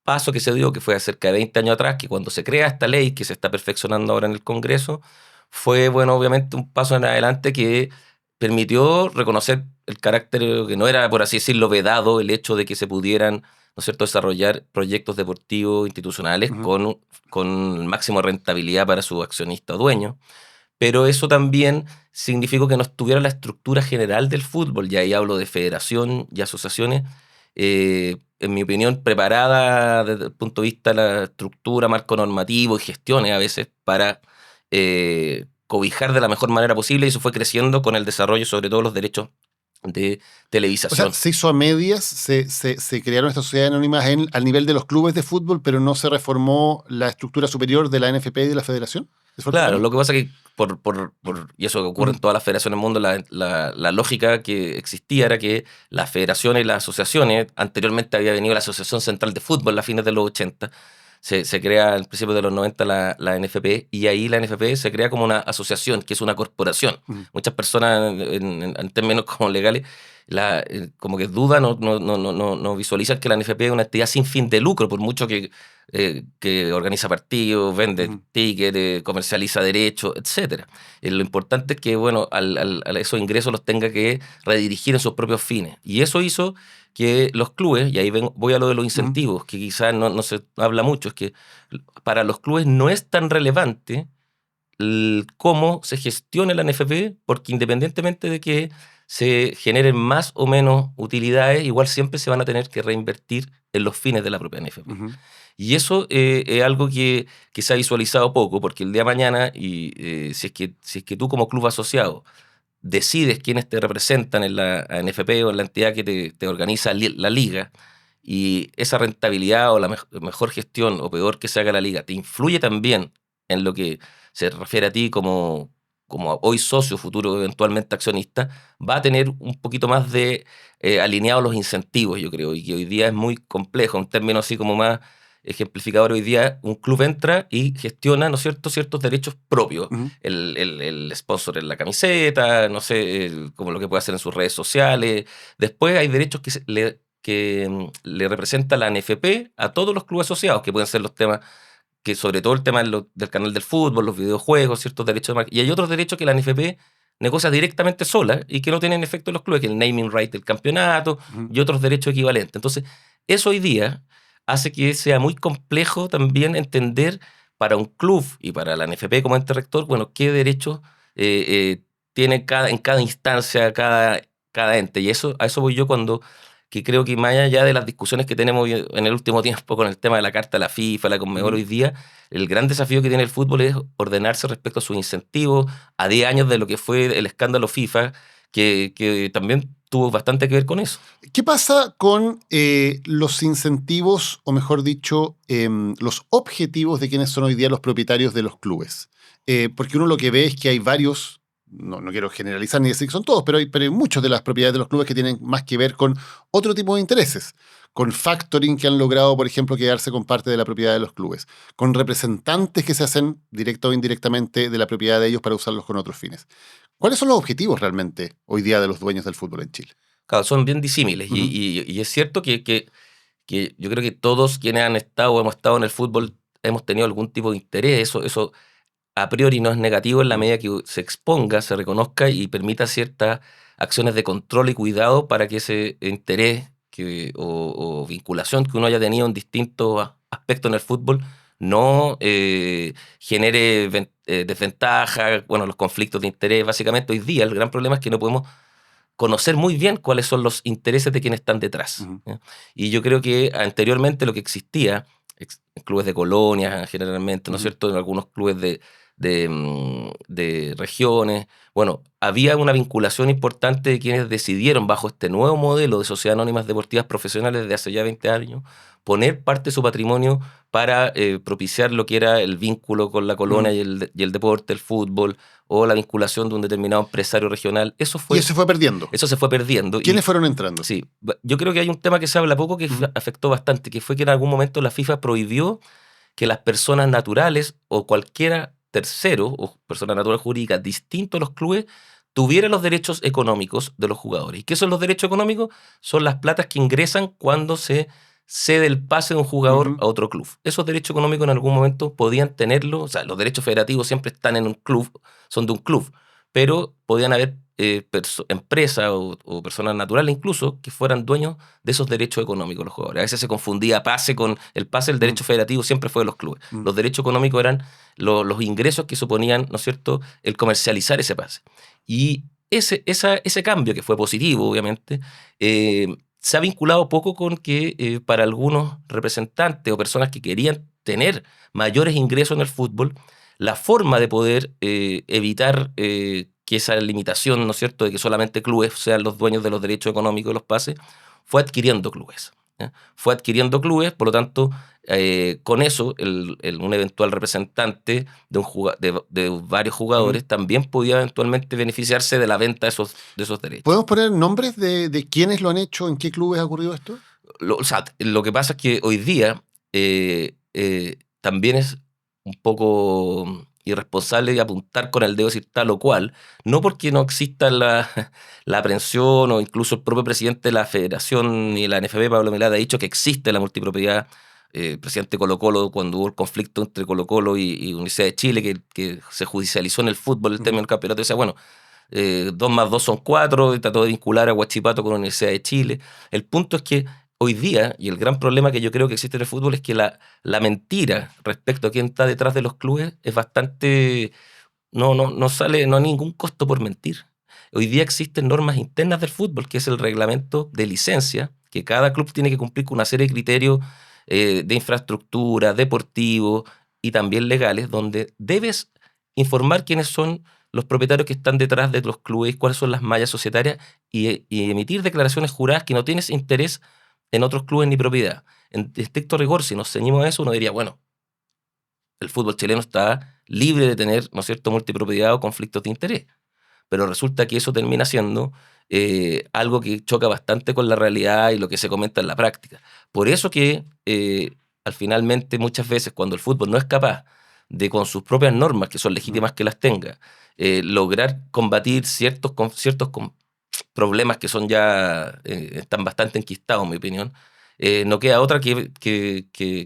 paso que se dio, que fue hace cerca de 20 años atrás, que cuando se crea esta ley que se está perfeccionando ahora en el Congreso, fue, bueno, obviamente un paso en adelante que permitió reconocer el carácter que no era, por así decirlo, vedado, el hecho de que se pudieran, ¿no es cierto?, desarrollar proyectos deportivos institucionales con máxima rentabilidad para su accionista o dueño. Pero eso también significó que no estuviera la estructura general del fútbol, y ahí hablo de federación y asociaciones, en mi opinión, preparada desde el punto de vista de la estructura, marco normativo y gestiones a veces para cobijar de la mejor manera posible, y eso fue creciendo con el desarrollo, sobre todo los derechos de
O
televisación.
sea, se hizo a medias, se crearon estas sociedades anónimas al nivel de los clubes de fútbol, pero no se reformó la estructura superior de la NFP y de la federación. ¿Eso fue el
Claro,
problema?
lo que pasa es que, y eso que ocurre en todas las federaciones del mundo, la lógica que existía era que las federaciones y las asociaciones, anteriormente había venido la Asociación Central de Fútbol a fines de los 80, se crea al principio de los 90 la NFP, y ahí la NFP se crea como una asociación, que es una corporación. Muchas personas, en términos como legales, como que dudan o no visualizan que la NFP es una entidad sin fin de lucro, por mucho que organiza partidos, vende tickets, comercializa derechos, etc. Lo importante es que, bueno, a esos ingresos los tenga que redirigir en sus propios fines. Y eso hizo que los clubes, y ahí voy a lo de los incentivos, que quizás no se habla mucho, es que para los clubes no es tan relevante cómo se gestione la NFP, porque independientemente de que se generen más o menos utilidades, igual siempre se van a tener que reinvertir en los fines de la propia NFP. Y eso es algo que se ha visualizado poco, porque el día de mañana, y si es que tú como club asociado decides quiénes te representan en la NFP o en la entidad que te organiza la liga, y esa rentabilidad o la mejor gestión o peor que se haga la liga te influye también en lo que se refiere a ti como hoy socio, futuro eventualmente accionista, va a tener un poquito más de alineados los incentivos, yo creo, y que hoy día es muy complejo, en términos así como más ejemplificador. Hoy día un club entra y gestiona, ¿no es cierto?, ciertos derechos propios. El sponsor en la camiseta, no sé, como lo que puede hacer en sus redes sociales. Después hay derechos que le representa la NFP a todos los clubes asociados, que pueden ser los temas, que sobre todo el tema del canal del fútbol, los videojuegos, ciertos derechos de marca. Y hay otros derechos que la NFP negocia directamente sola y que no tienen efecto en los clubes, que el naming right del campeonato y otros derechos equivalentes. Entonces, eso hoy día hace que sea muy complejo también entender para un club y para la NFP como ente rector, bueno, qué derechos tiene en cada instancia, cada ente. Y a eso voy yo que creo que más allá de las discusiones que tenemos en el último tiempo con el tema de la Carta de la FIFA, la Conmebol hoy día, el gran desafío que tiene el fútbol es ordenarse respecto a sus incentivos a 10 años de lo que fue el escándalo FIFA, que también tuvo bastante que ver con eso.
¿Qué pasa con los incentivos, o mejor dicho, los objetivos de quienes son hoy día los propietarios de los clubes? Porque uno lo que ve es que hay varios, no quiero generalizar ni decir que son todos, pero hay muchos de las propiedades de los clubes que tienen más que ver con otro tipo de intereses, con factoring que han logrado, por ejemplo, quedarse con parte de la propiedad de los clubes, con representantes que se hacen directa o indirectamente de la propiedad de ellos para usarlos con otros fines. ¿Cuáles son los objetivos realmente hoy día de los dueños del fútbol en Chile?
Claro, son bien disímiles. Y es cierto que yo creo que todos quienes han estado o hemos estado en el fútbol hemos tenido algún tipo de interés. Eso a priori no es negativo en la medida que se exponga, se reconozca y permita ciertas acciones de control y cuidado para que ese interés o vinculación que uno haya tenido en distintos aspectos en el fútbol no genere desventaja, los conflictos de interés. Básicamente hoy día el gran problema es que no podemos conocer muy bien cuáles son los intereses de quienes están detrás. Y yo creo que anteriormente lo que existía en clubes de colonias generalmente, ¿no es cierto? En algunos clubes de regiones. Bueno, había una vinculación importante de quienes decidieron, bajo este nuevo modelo de sociedades anónimas deportivas profesionales de hace ya 20 años, poner parte de su patrimonio para propiciar lo que era el vínculo con la colonia y el deporte, el fútbol, o la vinculación de un determinado empresario regional.
Y eso se fue perdiendo.
Eso se fue perdiendo.
¿Quiénes fueron entrando?
Sí, yo creo que hay un tema que se habla poco que afectó bastante, que fue que en algún momento la FIFA prohibió que las personas naturales o cualquiera tercero o persona natural jurídica distinto a los clubes tuviera los derechos económicos de los jugadores. ¿Y qué son los derechos económicos? Son las platas que ingresan cuando se cede el pase de un jugador a otro club. Esos derechos económicos en algún momento podían tenerlo, o sea, los derechos federativos siempre están en un club, son de un club, pero podían haber empresas o personas naturales incluso que fueran dueños de esos derechos económicos los jugadores. A veces se confundía pase con el pase, el derecho federativo siempre fue de los clubes. Los derechos económicos eran los ingresos que suponían, ¿no es cierto?, el comercializar ese pase. Y ese cambio, que fue positivo, obviamente, se ha vinculado poco con que para algunos representantes o personas que querían tener mayores ingresos en el fútbol, la forma de poder evitar que esa limitación, ¿no es cierto?, de que solamente clubes sean los dueños de los derechos económicos de los pases, fue adquiriendo clubes. Fue adquiriendo clubes, por lo tanto, con eso un eventual representante de varios jugadores también podía eventualmente beneficiarse de la venta de esos derechos.
¿Podemos poner nombres de quiénes lo han hecho? ¿En qué clubes ha ocurrido esto?
Lo que pasa es que hoy día también es un poco irresponsable apuntar con el dedo y decir tal o cual, no porque no exista la aprehensión, o incluso el propio presidente de la Federación y la NFB, Pablo Milad, ha dicho que existe la multipropiedad. Presidente Colo-Colo, cuando hubo el conflicto entre Colo-Colo y Universidad de Chile, que se judicializó en el fútbol el término del campeonato, decía, bueno, 2 más 2 son 4, y trató de vincular a Huachipato con la Universidad de Chile. El punto es que hoy día, y el gran problema que yo creo que existe en el fútbol, es que la mentira respecto a quién está detrás de los clubes es bastante... No hay ningún costo por mentir. Hoy día existen normas internas del fútbol, que es el reglamento de licencia, que cada club tiene que cumplir con una serie de criterios de infraestructura, deportivos y también legales, donde debes informar quiénes son los propietarios que están detrás de los clubes, cuáles son las mallas societarias y emitir declaraciones juradas que no tienes interés en otros clubes ni propiedad. En estricto rigor, si nos ceñimos a eso, uno diría, bueno, el fútbol chileno está libre de tener, ¿no es cierto?, multipropiedad o conflictos de interés. Pero resulta que eso termina siendo algo que choca bastante con la realidad y lo que se comenta en la práctica. Por eso que finalmente muchas veces cuando el fútbol no es capaz de, con sus propias normas, que son legítimas que las tenga, lograr combatir ciertos problemas que son ya están bastante enquistados, en mi opinión, no queda otra que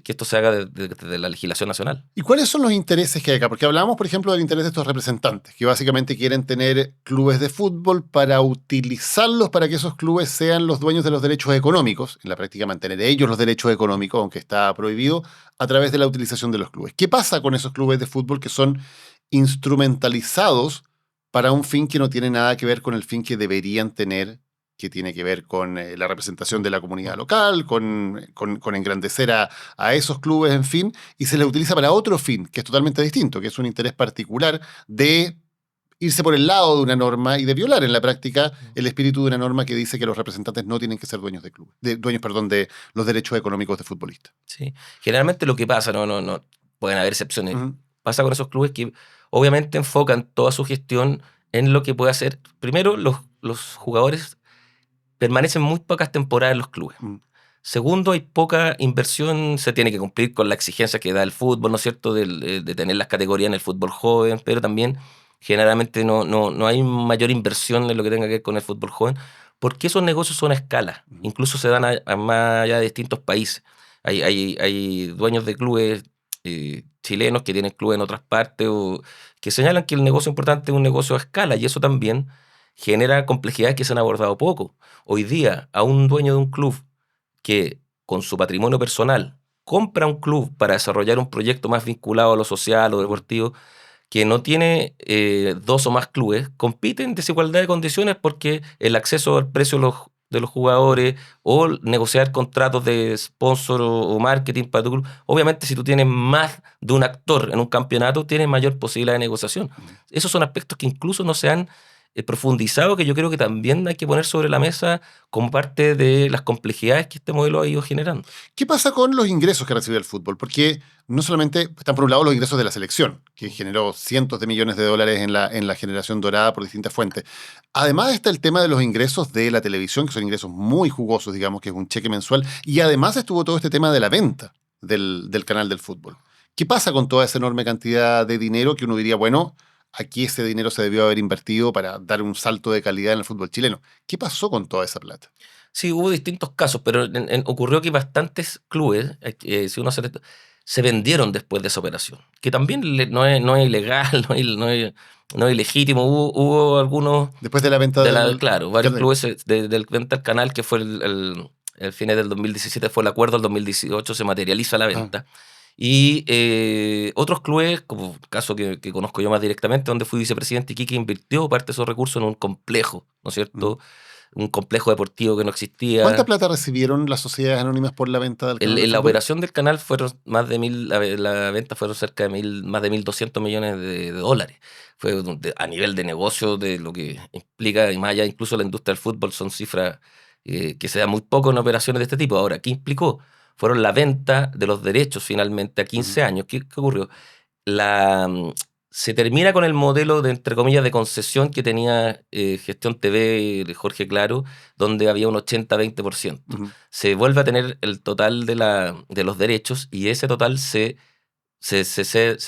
esto se haga desde la legislación nacional.
¿Y cuáles son los intereses que hay acá? Porque hablamos, por ejemplo, del interés de estos representantes, que básicamente quieren tener clubes de fútbol para utilizarlos para que esos clubes sean los dueños de los derechos económicos, en la práctica mantener ellos los derechos económicos, aunque está prohibido, a través de la utilización de los clubes. ¿Qué pasa con esos clubes de fútbol que son instrumentalizados para un fin que no tiene nada que ver con el fin que deberían tener, que tiene que ver con la representación de la comunidad local, con engrandecer a esos clubes, en fin, y se les utiliza para otro fin, que es totalmente distinto, que es un interés particular de irse por el lado de una norma y de violar en la práctica el espíritu de una norma que dice que los representantes no tienen que ser dueños de clubes, de los derechos económicos de futbolistas?
Sí, generalmente lo que pasa, no pueden haber excepciones, pasa con esos clubes que obviamente enfocan toda su gestión en lo que puede hacer. Primero, los jugadores permanecen muy pocas temporadas en los clubes. Segundo, hay poca inversión, se tiene que cumplir con la exigencia que da el fútbol, ¿no es cierto?, de tener las categorías en el fútbol joven, pero también generalmente no hay mayor inversión en lo que tenga que ver con el fútbol joven, porque esos negocios son a escala, incluso se dan a más allá de distintos países. Hay dueños de clubes chilenos que tienen clubes en otras partes o que señalan que el negocio importante es un negocio a escala, y eso también genera complejidades que se han abordado poco. Hoy día, a un dueño de un club que con su patrimonio personal compra un club para desarrollar un proyecto más vinculado a lo social o deportivo, que no tiene 2 o más clubes, compite en desigualdad de condiciones porque el acceso al precio de los jugadores o negociar contratos de sponsor o marketing para tu club. Obviamente, si tú tienes más de un actor en un campeonato, tienes mayor posibilidad de negociación. Esos son aspectos que incluso no se han profundizado, que yo creo que también hay que poner sobre la mesa como parte de las complejidades que este modelo ha ido generando.
¿Qué pasa con los ingresos que recibe el fútbol? Porque no solamente están por un lado los ingresos de la selección, que generó cientos de millones de dólares en la generación dorada por distintas fuentes. Además está el tema de los ingresos de la televisión, que son ingresos muy jugosos, digamos, que es un cheque mensual. Y además estuvo todo este tema de la venta del canal del fútbol. ¿Qué pasa con toda esa enorme cantidad de dinero que uno diría, bueno, aquí ese dinero se debió haber invertido para dar un salto de calidad en el fútbol chileno? ¿Qué pasó con toda esa plata?
Sí, hubo distintos casos, pero ocurrió que bastantes clubes, si uno se vendieron después de esa operación, que también no es ilegal, no es ilegítimo. Hubo algunos...
Después de la venta
Claro, varios clubes del venta al canal, que fue el fines del 2017, fue el acuerdo, el 2018 se materializa la venta. Y otros clubes, como el caso que conozco yo más directamente, donde fui vicepresidente, Iquique invirtió parte de esos recursos en un complejo, ¿no es cierto? Un complejo deportivo que no existía.
¿Cuánta plata recibieron las sociedades anónimas por la venta del canal?
En la operación del canal fueron más de 1.000, la venta fueron cerca de más de 1.200 millones de dólares. Fue a nivel de negocio, de lo que implica, y más allá incluso la industria del fútbol, son cifras que se dan muy poco en operaciones de este tipo. Ahora, ¿qué implicó? Fueron la venta de los derechos finalmente a 15 años. ¿Qué ocurrió? Se termina con el modelo de, entre comillas, de concesión que tenía Gestión TV de Jorge Claro, donde había un 80-20%. Se vuelve a tener el total de los derechos y ese total se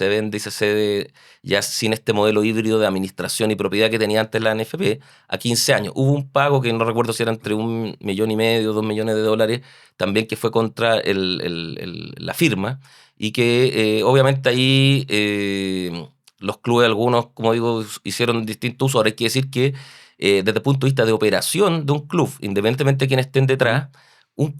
vende y se cede ya sin este modelo híbrido de administración y propiedad que tenía antes la NFP a 15 años. Hubo un pago que no recuerdo si era entre $1,5 millones, $2 millones de dólares, también que fue contra la firma y que obviamente ahí... los clubes, algunos, como digo, hicieron distintos usos. Ahora hay que decir que desde el punto de vista de operación de un club, independientemente de quién estén detrás,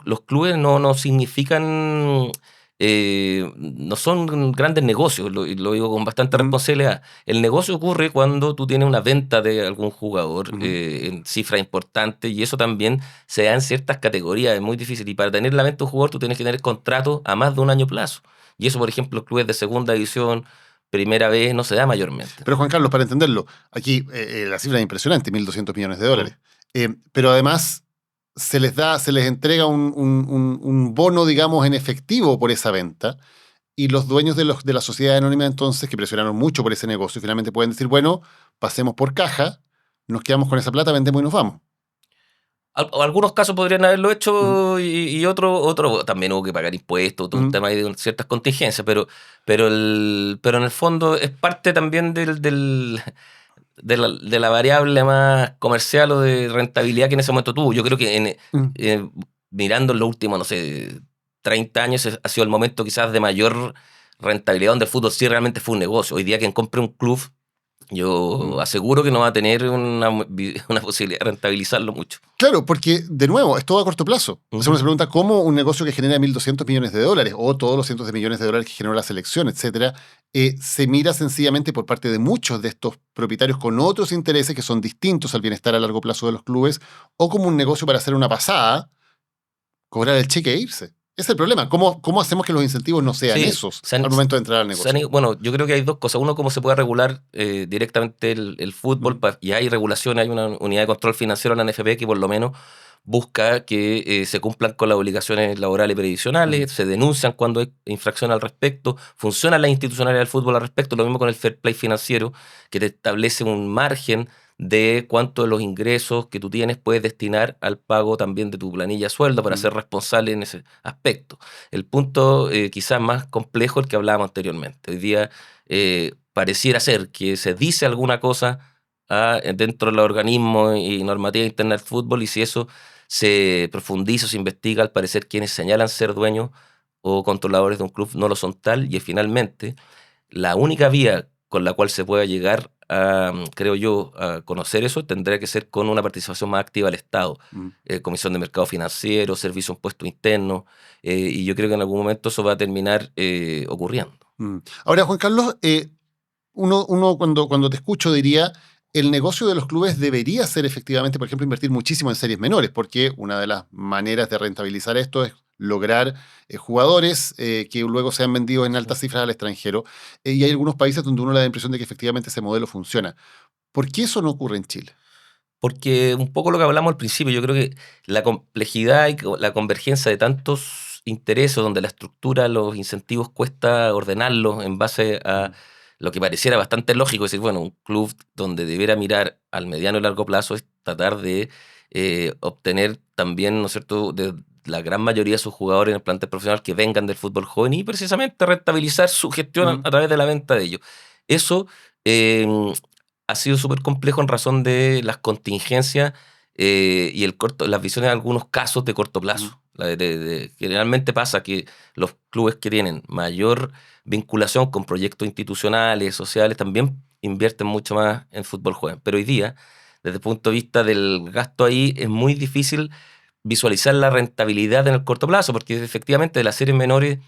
los clubes no significan, no son grandes negocios, lo digo con bastante responsabilidad. El negocio ocurre cuando tú tienes una venta de algún jugador en cifras importantes, y eso también se da en ciertas categorías, es muy difícil. Y para tener la venta de un jugador tú tienes que tener contrato a más de un año plazo. Y eso, por ejemplo, clubes de segunda división, primera vez, no se da mayormente.
Pero Juan Carlos, para entenderlo, aquí la cifra es impresionante, 1.200 millones de dólares. Pero además se les entrega un bono, digamos, en efectivo por esa venta, y los dueños de la sociedad anónima entonces, que presionaron mucho por ese negocio, finalmente pueden decir, bueno, pasemos por caja, nos quedamos con esa plata, vendemos y nos vamos.
Algunos casos podrían haberlo hecho y otro también hubo que pagar impuestos, todo un tema de ciertas contingencias, pero en el fondo es parte también de la variable más comercial o de rentabilidad que en ese momento tuvo. Yo creo que mirando en los últimos, no sé, 30 años ha sido el momento quizás de mayor rentabilidad, donde el fútbol sí realmente fue un negocio. Hoy día quien compre un club, yo aseguro que no va a tener una posibilidad de rentabilizarlo mucho.
Claro, porque, de nuevo, es todo a corto plazo. Uno se pregunta cómo un negocio que genera 1.200 millones de dólares o todos los cientos de millones de dólares que generó la selección, etcétera, se mira sencillamente por parte de muchos de estos propietarios con otros intereses que son distintos al bienestar a largo plazo de los clubes, o como un negocio para hacer una pasada, cobrar el cheque e irse. Ese es el problema. ¿Cómo hacemos que los incentivos no sean esos al momento de entrar al negocio?
Bueno, yo creo que hay dos cosas. Uno, cómo se puede regular directamente el fútbol. Y hay regulación, hay una unidad de control financiero en la NFP que por lo menos busca que se cumplan con las obligaciones laborales y previsionales, se denuncian cuando hay infracción al respecto, funciona la institucionalidad del fútbol al respecto, lo mismo con el fair play financiero, que te establece un margen de cuánto de los ingresos que tú tienes puedes destinar al pago también de tu planilla de sueldo para ser responsable en ese aspecto. El punto quizás más complejo, el que hablábamos anteriormente. Hoy día pareciera ser que se dice alguna cosa dentro del organismo y normativa interna del fútbol, y si eso se profundiza o se investiga, al parecer quienes señalan ser dueños o controladores de un club no lo son tal, y finalmente la única vía con la cual se pueda llegar creo yo, a conocer eso, tendría que ser con una participación más activa del Estado. Comisión de Mercado Financiero, Servicio de Impuesto Interno, y yo creo que en algún momento eso va a terminar ocurriendo.
Ahora, Juan Carlos, uno cuando te escucho diría, el negocio de los clubes debería ser efectivamente, por ejemplo, invertir muchísimo en series menores, porque una de las maneras de rentabilizar esto es lograr jugadores que luego sean vendidos en altas cifras al extranjero. Y hay algunos países donde uno le da la impresión de que efectivamente ese modelo funciona. ¿Por qué eso no ocurre en Chile?
Porque un poco lo que hablamos al principio, yo creo que la complejidad y la convergencia de tantos intereses, donde la estructura, los incentivos cuesta ordenarlos en base a lo que pareciera bastante lógico, es decir, bueno, un club donde debiera mirar al mediano y largo plazo es tratar de obtener también, ¿no es cierto?, de la gran mayoría de sus jugadores en el plantel profesional que vengan del fútbol joven y precisamente rentabilizar su gestión a través de la venta de ellos. Eso eh, ha sido súper complejo en razón de las contingencias y las visiones de algunos casos de corto plazo. Generalmente pasa que los clubes que tienen mayor vinculación con proyectos institucionales, sociales, también invierten mucho más en fútbol joven. Pero hoy día, desde el punto de vista del gasto ahí, es muy difícil visualizar la rentabilidad en el corto plazo, porque efectivamente de las series menores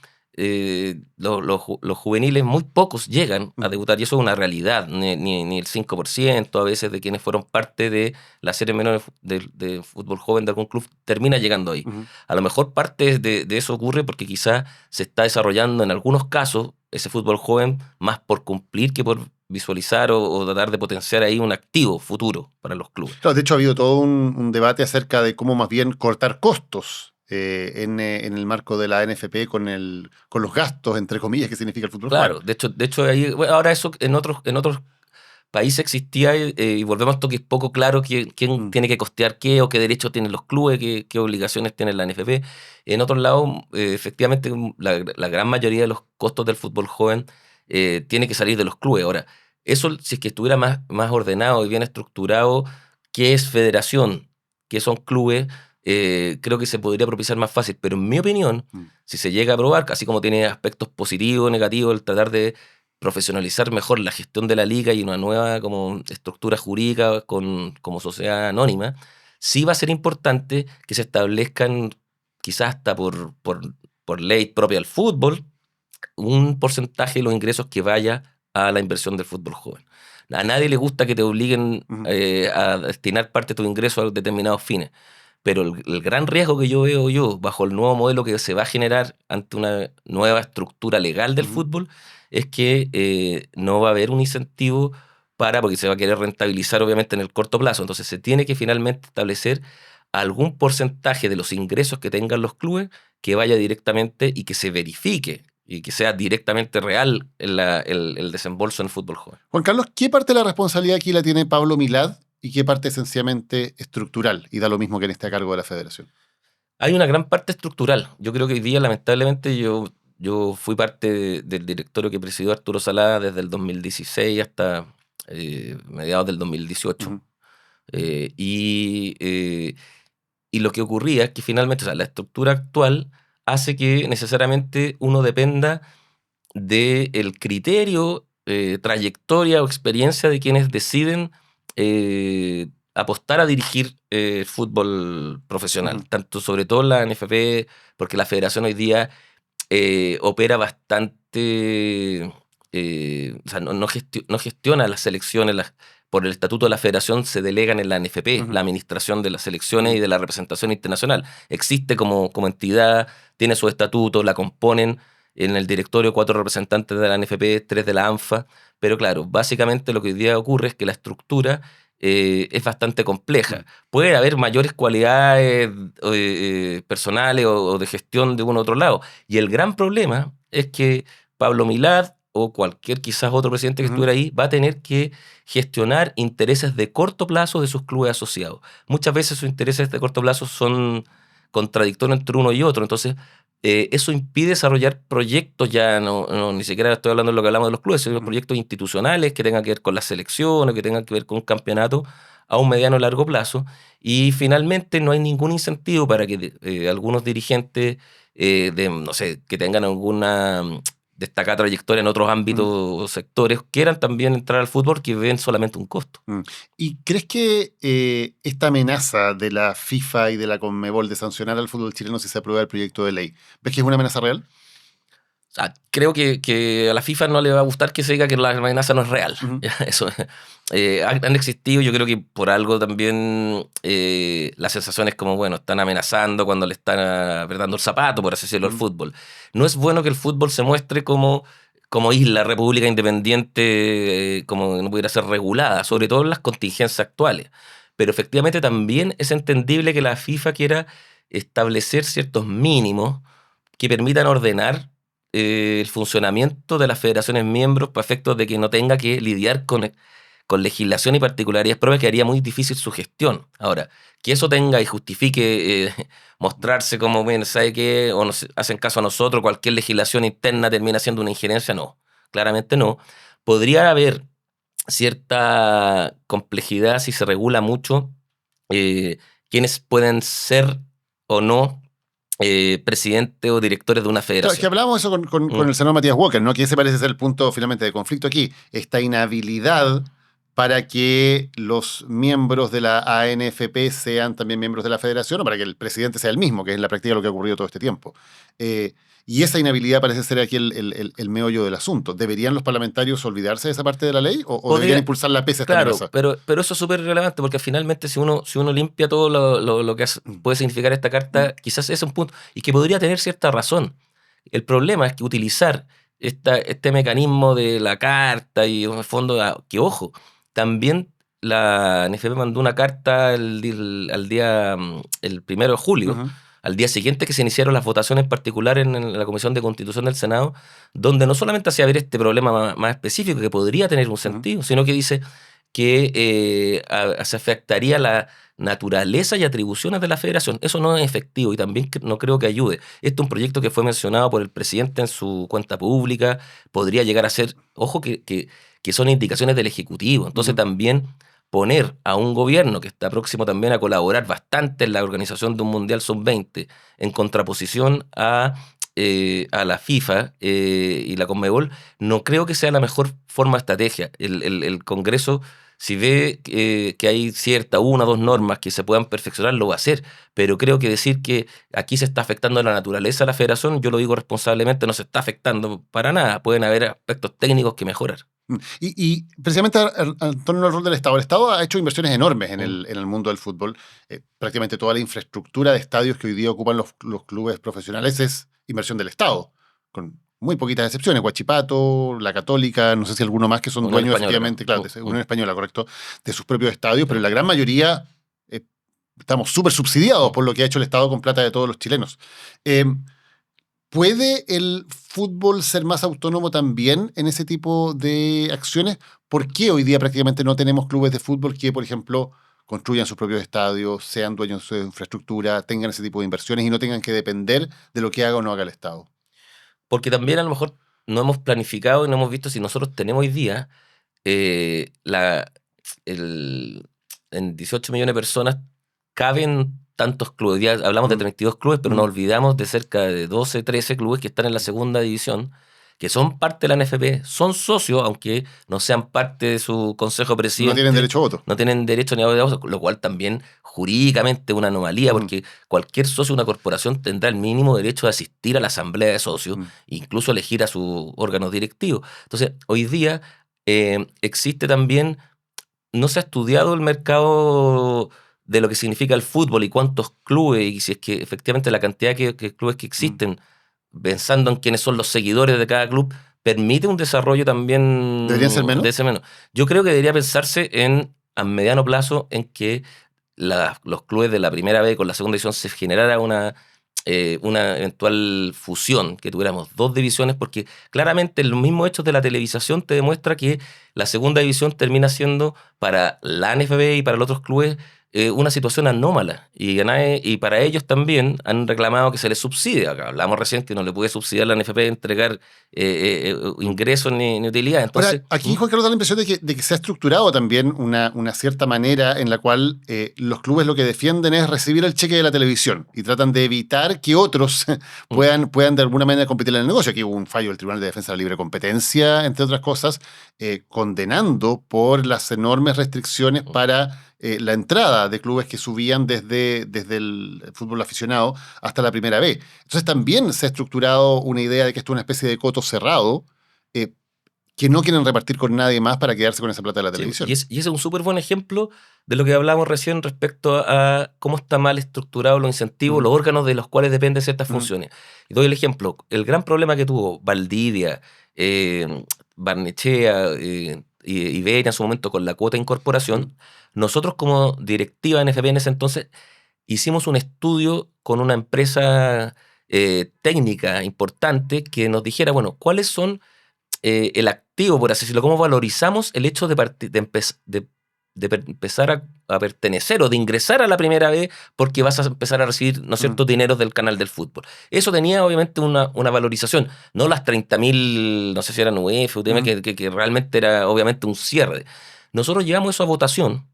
los juveniles muy pocos llegan a debutar y eso es una realidad, ni el 5% a veces de quienes fueron parte de la serie menor de fútbol joven de algún club termina llegando ahí. A lo mejor parte de eso ocurre porque quizás se está desarrollando en algunos casos ese fútbol joven más por cumplir que por visualizar o tratar de potenciar ahí un activo futuro para los clubes.
Claro, de hecho ha habido todo un debate acerca de cómo más bien cortar costos en el marco de la NFP con los gastos, entre comillas, que significa el fútbol
Claro,
joven.
de hecho ahí, bueno, ahora eso en otros países existía y volvemos a esto que es poco claro quién tiene que costear qué o qué derechos tienen los clubes, qué obligaciones tiene la NFP. En otros lados, efectivamente, la gran mayoría de los costos del fútbol joven tiene que salir de los clubes. Ahora, eso si es que estuviera más ordenado y bien estructurado, qué es federación, qué son clubes, creo que se podría propiciar más fácil. Pero en mi opinión, si se llega a aprobar, así como tiene aspectos positivos, negativos, el tratar de profesionalizar mejor la gestión de la liga y una nueva como estructura jurídica como sociedad anónima, sí va a ser importante que se establezcan, quizás hasta por ley propia del fútbol, un porcentaje de los ingresos que vaya a la inversión del fútbol joven. A nadie le gusta que te obliguen a destinar parte de tu ingreso a determinados fines. Pero el gran riesgo que yo veo bajo el nuevo modelo que se va a generar ante una nueva estructura legal del fútbol es que no va a haber un incentivo porque se va a querer rentabilizar obviamente en el corto plazo. Entonces se tiene que finalmente establecer algún porcentaje de los ingresos que tengan los clubes que vaya directamente y que se verifique y que sea directamente real el desembolso en el fútbol joven.
Juan Carlos, ¿qué parte de la responsabilidad aquí la tiene Pablo Milad y qué parte esencialmente estructural? Y da lo mismo que en esté a cargo de la federación.
Hay una gran parte estructural. Yo creo que hoy día, lamentablemente, yo fui parte del directorio que presidió Arturo Salá desde el 2016 hasta mediados del 2018. Y lo que ocurría es que finalmente, o sea, la estructura actual hace que necesariamente uno dependa del criterio, trayectoria o experiencia de quienes deciden apostar a dirigir fútbol profesional, tanto sobre todo la NFP, porque la federación hoy día opera bastante, o sea, no gestiona las selecciones, por el estatuto de la federación se delegan en la NFP, la administración de las selecciones y de la representación internacional. Existe como entidad, tiene su estatuto, la componen en el directorio 4 representantes de la NFP, 3 de la ANFA, pero claro, básicamente lo que hoy día ocurre es que la estructura es bastante compleja. Puede haber mayores cualidades personales o de gestión de uno u otro lado. Y el gran problema es que Pablo Milad o cualquier quizás otro presidente que estuviera ahí va a tener que gestionar intereses de corto plazo de sus clubes asociados. Muchas veces sus intereses de corto plazo son contradictorios entre uno y otro. Entonces, eso impide desarrollar proyectos, ni siquiera estoy hablando de lo que hablamos de los clubes, sino proyectos institucionales que tengan que ver con las selecciones, que tengan que ver con un campeonato a un mediano o largo plazo. Y finalmente no hay ningún incentivo para que algunos dirigentes no sé, que tengan alguna destacada trayectoria en otros ámbitos o sectores quieran también entrar al fútbol, que ven solamente un costo.
¿Y crees que esta amenaza de la FIFA y de la Conmebol de sancionar al fútbol chileno si se aprueba el proyecto de ley, ves que es una amenaza real?
O sea, creo que a la FIFA no le va a gustar que se diga que la amenaza no es real.
Ujú.
Eso, han existido, yo creo que por algo también las sensaciones como, bueno, están amenazando cuando le están apretando el zapato, por así decirlo, al fútbol. No es bueno que el fútbol se muestre como isla, república independiente, como no pudiera ser regulada, sobre todo en las contingencias actuales. Pero efectivamente también es entendible que la FIFA quiera establecer ciertos mínimos que permitan ordenar el funcionamiento de las federaciones miembros para efectos de que no tenga que lidiar con legislación y particularidades propias que haría muy difícil su gestión. Ahora, que eso tenga y justifique mostrarse como, bien, ¿sabe qué? O nos hacen caso a nosotros, cualquier legislación interna termina siendo una injerencia, no. Claramente no. Podría haber cierta complejidad si se regula mucho quiénes pueden ser o no presidente o directores de una
Claro,
federación.
es que hablábamos eso con el senador Matías Walker, ¿no? Que ese parece ser el punto finalmente de conflicto aquí. Esta inhabilidad para que los miembros de la ANFP sean también miembros de la federación o para que el presidente sea el mismo, que es en la práctica lo que ha ocurrido todo este tiempo. Y esa inhabilidad parece ser aquí el meollo del asunto. ¿Deberían los parlamentarios olvidarse de esa parte de la ley o deberían impulsar la pese a esta
Claro,
amenaza?
pero eso es súper relevante porque finalmente si uno limpia todo lo que puede significar esta carta, quizás ese es un punto y que podría tener cierta razón. El problema es que utilizar este mecanismo de la carta y en el fondo, que ojo, también la NFP mandó una carta al día, el 1 de julio,
Ujú.
al día siguiente que se iniciaron las votaciones particulares en la Comisión de Constitución del Senado, donde no solamente hacía ver este problema más específico que podría tener un sentido, sino que dice que se afectaría la naturaleza y atribuciones de la federación. Eso no es efectivo y también no creo que ayude. Este es un proyecto que fue mencionado por el presidente en su cuenta pública, podría llegar a ser, ojo, que son indicaciones del Ejecutivo. Entonces también poner a un gobierno que está próximo también a colaborar bastante en la organización de un Mundial Sub-20 en contraposición a la FIFA y la Conmebol, no creo que sea la mejor forma de estrategia. El Congreso, si ve que hay una o dos normas que se puedan perfeccionar, lo va a hacer. Pero creo que decir que aquí se está afectando la naturaleza de la federación, yo lo digo responsablemente, no se está afectando para nada. Pueden haber aspectos técnicos que mejorar.
Y precisamente en torno al rol del Estado. El Estado ha hecho inversiones enormes en el mundo del fútbol. Prácticamente toda la infraestructura de estadios que hoy día ocupan los clubes profesionales es inversión del Estado, con muy poquitas excepciones. Huachipato, la Católica, no sé si alguno más que son
Unión
dueños
Española,
efectivamente, claro,
¿no?
de Unión Española, correcto, de sus propios estadios, pero la gran mayoría estamos súper subsidiados por lo que ha hecho el Estado con plata de todos los chilenos. ¿Puede el fútbol ser más autónomo también en ese tipo de acciones? ¿Por qué hoy día prácticamente no tenemos clubes de fútbol que, por ejemplo, construyan sus propios estadios, sean dueños de su infraestructura, tengan ese tipo de inversiones y no tengan que depender de lo que haga o no haga el Estado?
Porque también a lo mejor no hemos planificado y no hemos visto si nosotros tenemos hoy día en 18 millones de personas caben tantos clubes. Ya hablamos de 32 clubes, pero nos olvidamos de cerca de 12, 13 clubes que están en la segunda división, que son parte de la NFP, son socios, aunque no sean parte de su consejo presidente.
No tienen derecho a voto.
No tienen derecho ni a voto, lo cual también jurídicamente es una anomalía, porque cualquier socio de una corporación tendrá el mínimo derecho de asistir a la asamblea de socios, incluso elegir a sus órganos directivos. Entonces, hoy día existe también, no se ha estudiado el mercado de lo que significa el fútbol y cuántos clubes, y si es que efectivamente la cantidad de clubes que existen, pensando en quiénes son los seguidores de cada club, permite un desarrollo también.
¿Deberían ser menos?
De ese menos. Yo creo que debería pensarse a mediano plazo en que los clubes de la primera B con la segunda división se generara una eventual fusión, que tuviéramos dos divisiones, porque claramente los mismos hechos de la televisación te demuestra que la segunda división termina siendo para la NFB y para los otros clubes una situación anómala, y para ellos también han reclamado que se les subsidie. Acá hablamos recién que no le puede subsidiar la NFP entregar ingresos ni utilidades. Entonces,
ahora, aquí Juan Carlos da la impresión de que se ha estructurado también una cierta manera en la cual los clubes lo que defienden es recibir el cheque de la televisión y tratan de evitar que otros puedan de alguna manera competir en el negocio. Aquí hubo un fallo del Tribunal de Defensa de la Libre Competencia, entre otras cosas, condenando por las enormes restricciones para la entrada de clubes que subían desde el fútbol aficionado hasta la primera B. Entonces también se ha estructurado una idea de que esto es una especie de coto cerrado, que no quieren repartir con nadie más para quedarse con esa plata de la televisión.
Y ese es un súper buen ejemplo de lo que hablábamos recién respecto a cómo está mal estructurado los incentivos, los órganos de los cuales dependen ciertas funciones. Y doy el ejemplo. El gran problema que tuvo Valdivia, Barnechea, Iberia en su momento con la cuota de incorporación, nosotros como directiva NFP en ese entonces hicimos un estudio con una empresa técnica importante que nos dijera, bueno, ¿cuáles son el activo, por así decirlo? ¿Cómo valorizamos el hecho de empezar a pertenecer o de ingresar a la primera vez porque vas a empezar a recibir, ¿no es cierto?, dineros del canal del fútbol? Eso tenía obviamente una valorización, no las 30.000, no sé si eran UF, UTM, que realmente era obviamente un cierre. Nosotros llevamos eso a votación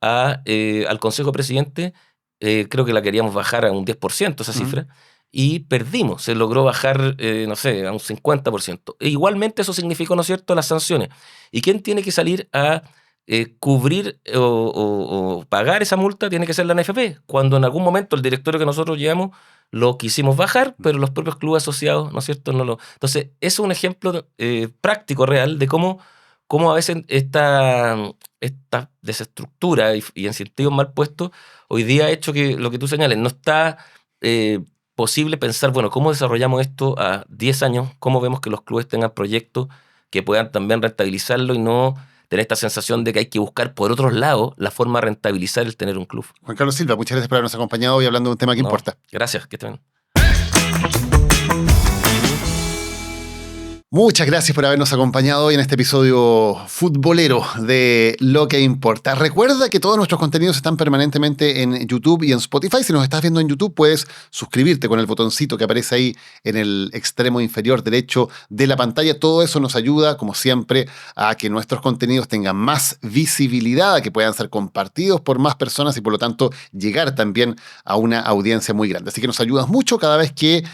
al Consejo Presidente, creo que la queríamos bajar a un 10% esa cifra, y perdimos, se logró bajar, no sé, a un 50%. E igualmente eso significó, ¿no es cierto?, las sanciones. ¿Y quién tiene que salir a cubrir o pagar esa multa? Tiene que ser la NFP, cuando en algún momento el directorio que nosotros llevamos lo quisimos bajar, pero los propios clubes asociados, ¿no es cierto?, no lo... Entonces, eso es un ejemplo práctico, real, de cómo a veces esta desestructura y incentivos mal puestos hoy día ha hecho que lo que tú señales no está posible pensar, bueno, ¿cómo desarrollamos esto a 10 años? ¿Cómo vemos que los clubes tengan proyectos que puedan también rentabilizarlo y no tener esta sensación de que hay que buscar por otros lados la forma de rentabilizar el tener un club?
Juan Carlos Silva, muchas gracias por habernos acompañado hoy hablando de un tema que importa.
Gracias, que estén bien.
Muchas gracias por habernos acompañado hoy en este episodio futbolero de Lo que Importa. Recuerda que todos nuestros contenidos están permanentemente en YouTube y en Spotify. Si nos estás viendo en YouTube, puedes suscribirte con el botoncito que aparece ahí en el extremo inferior derecho de la pantalla. Todo eso nos ayuda, como siempre, a que nuestros contenidos tengan más visibilidad, a que puedan ser compartidos por más personas y, por lo tanto, llegar también a una audiencia muy grande. Así que nos ayudas mucho cada vez que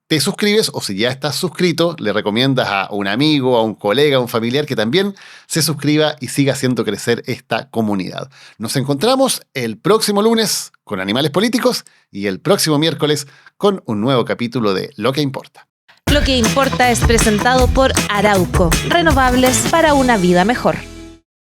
te suscribes, o si ya estás suscrito, le recomiendas a un amigo, a un colega, a un familiar que también se suscriba y siga haciendo crecer esta comunidad. Nos encontramos el próximo lunes con Animales Políticos y el próximo miércoles con un nuevo capítulo de Lo que Importa.
Lo que Importa es presentado por Arauco, renovables para una vida mejor.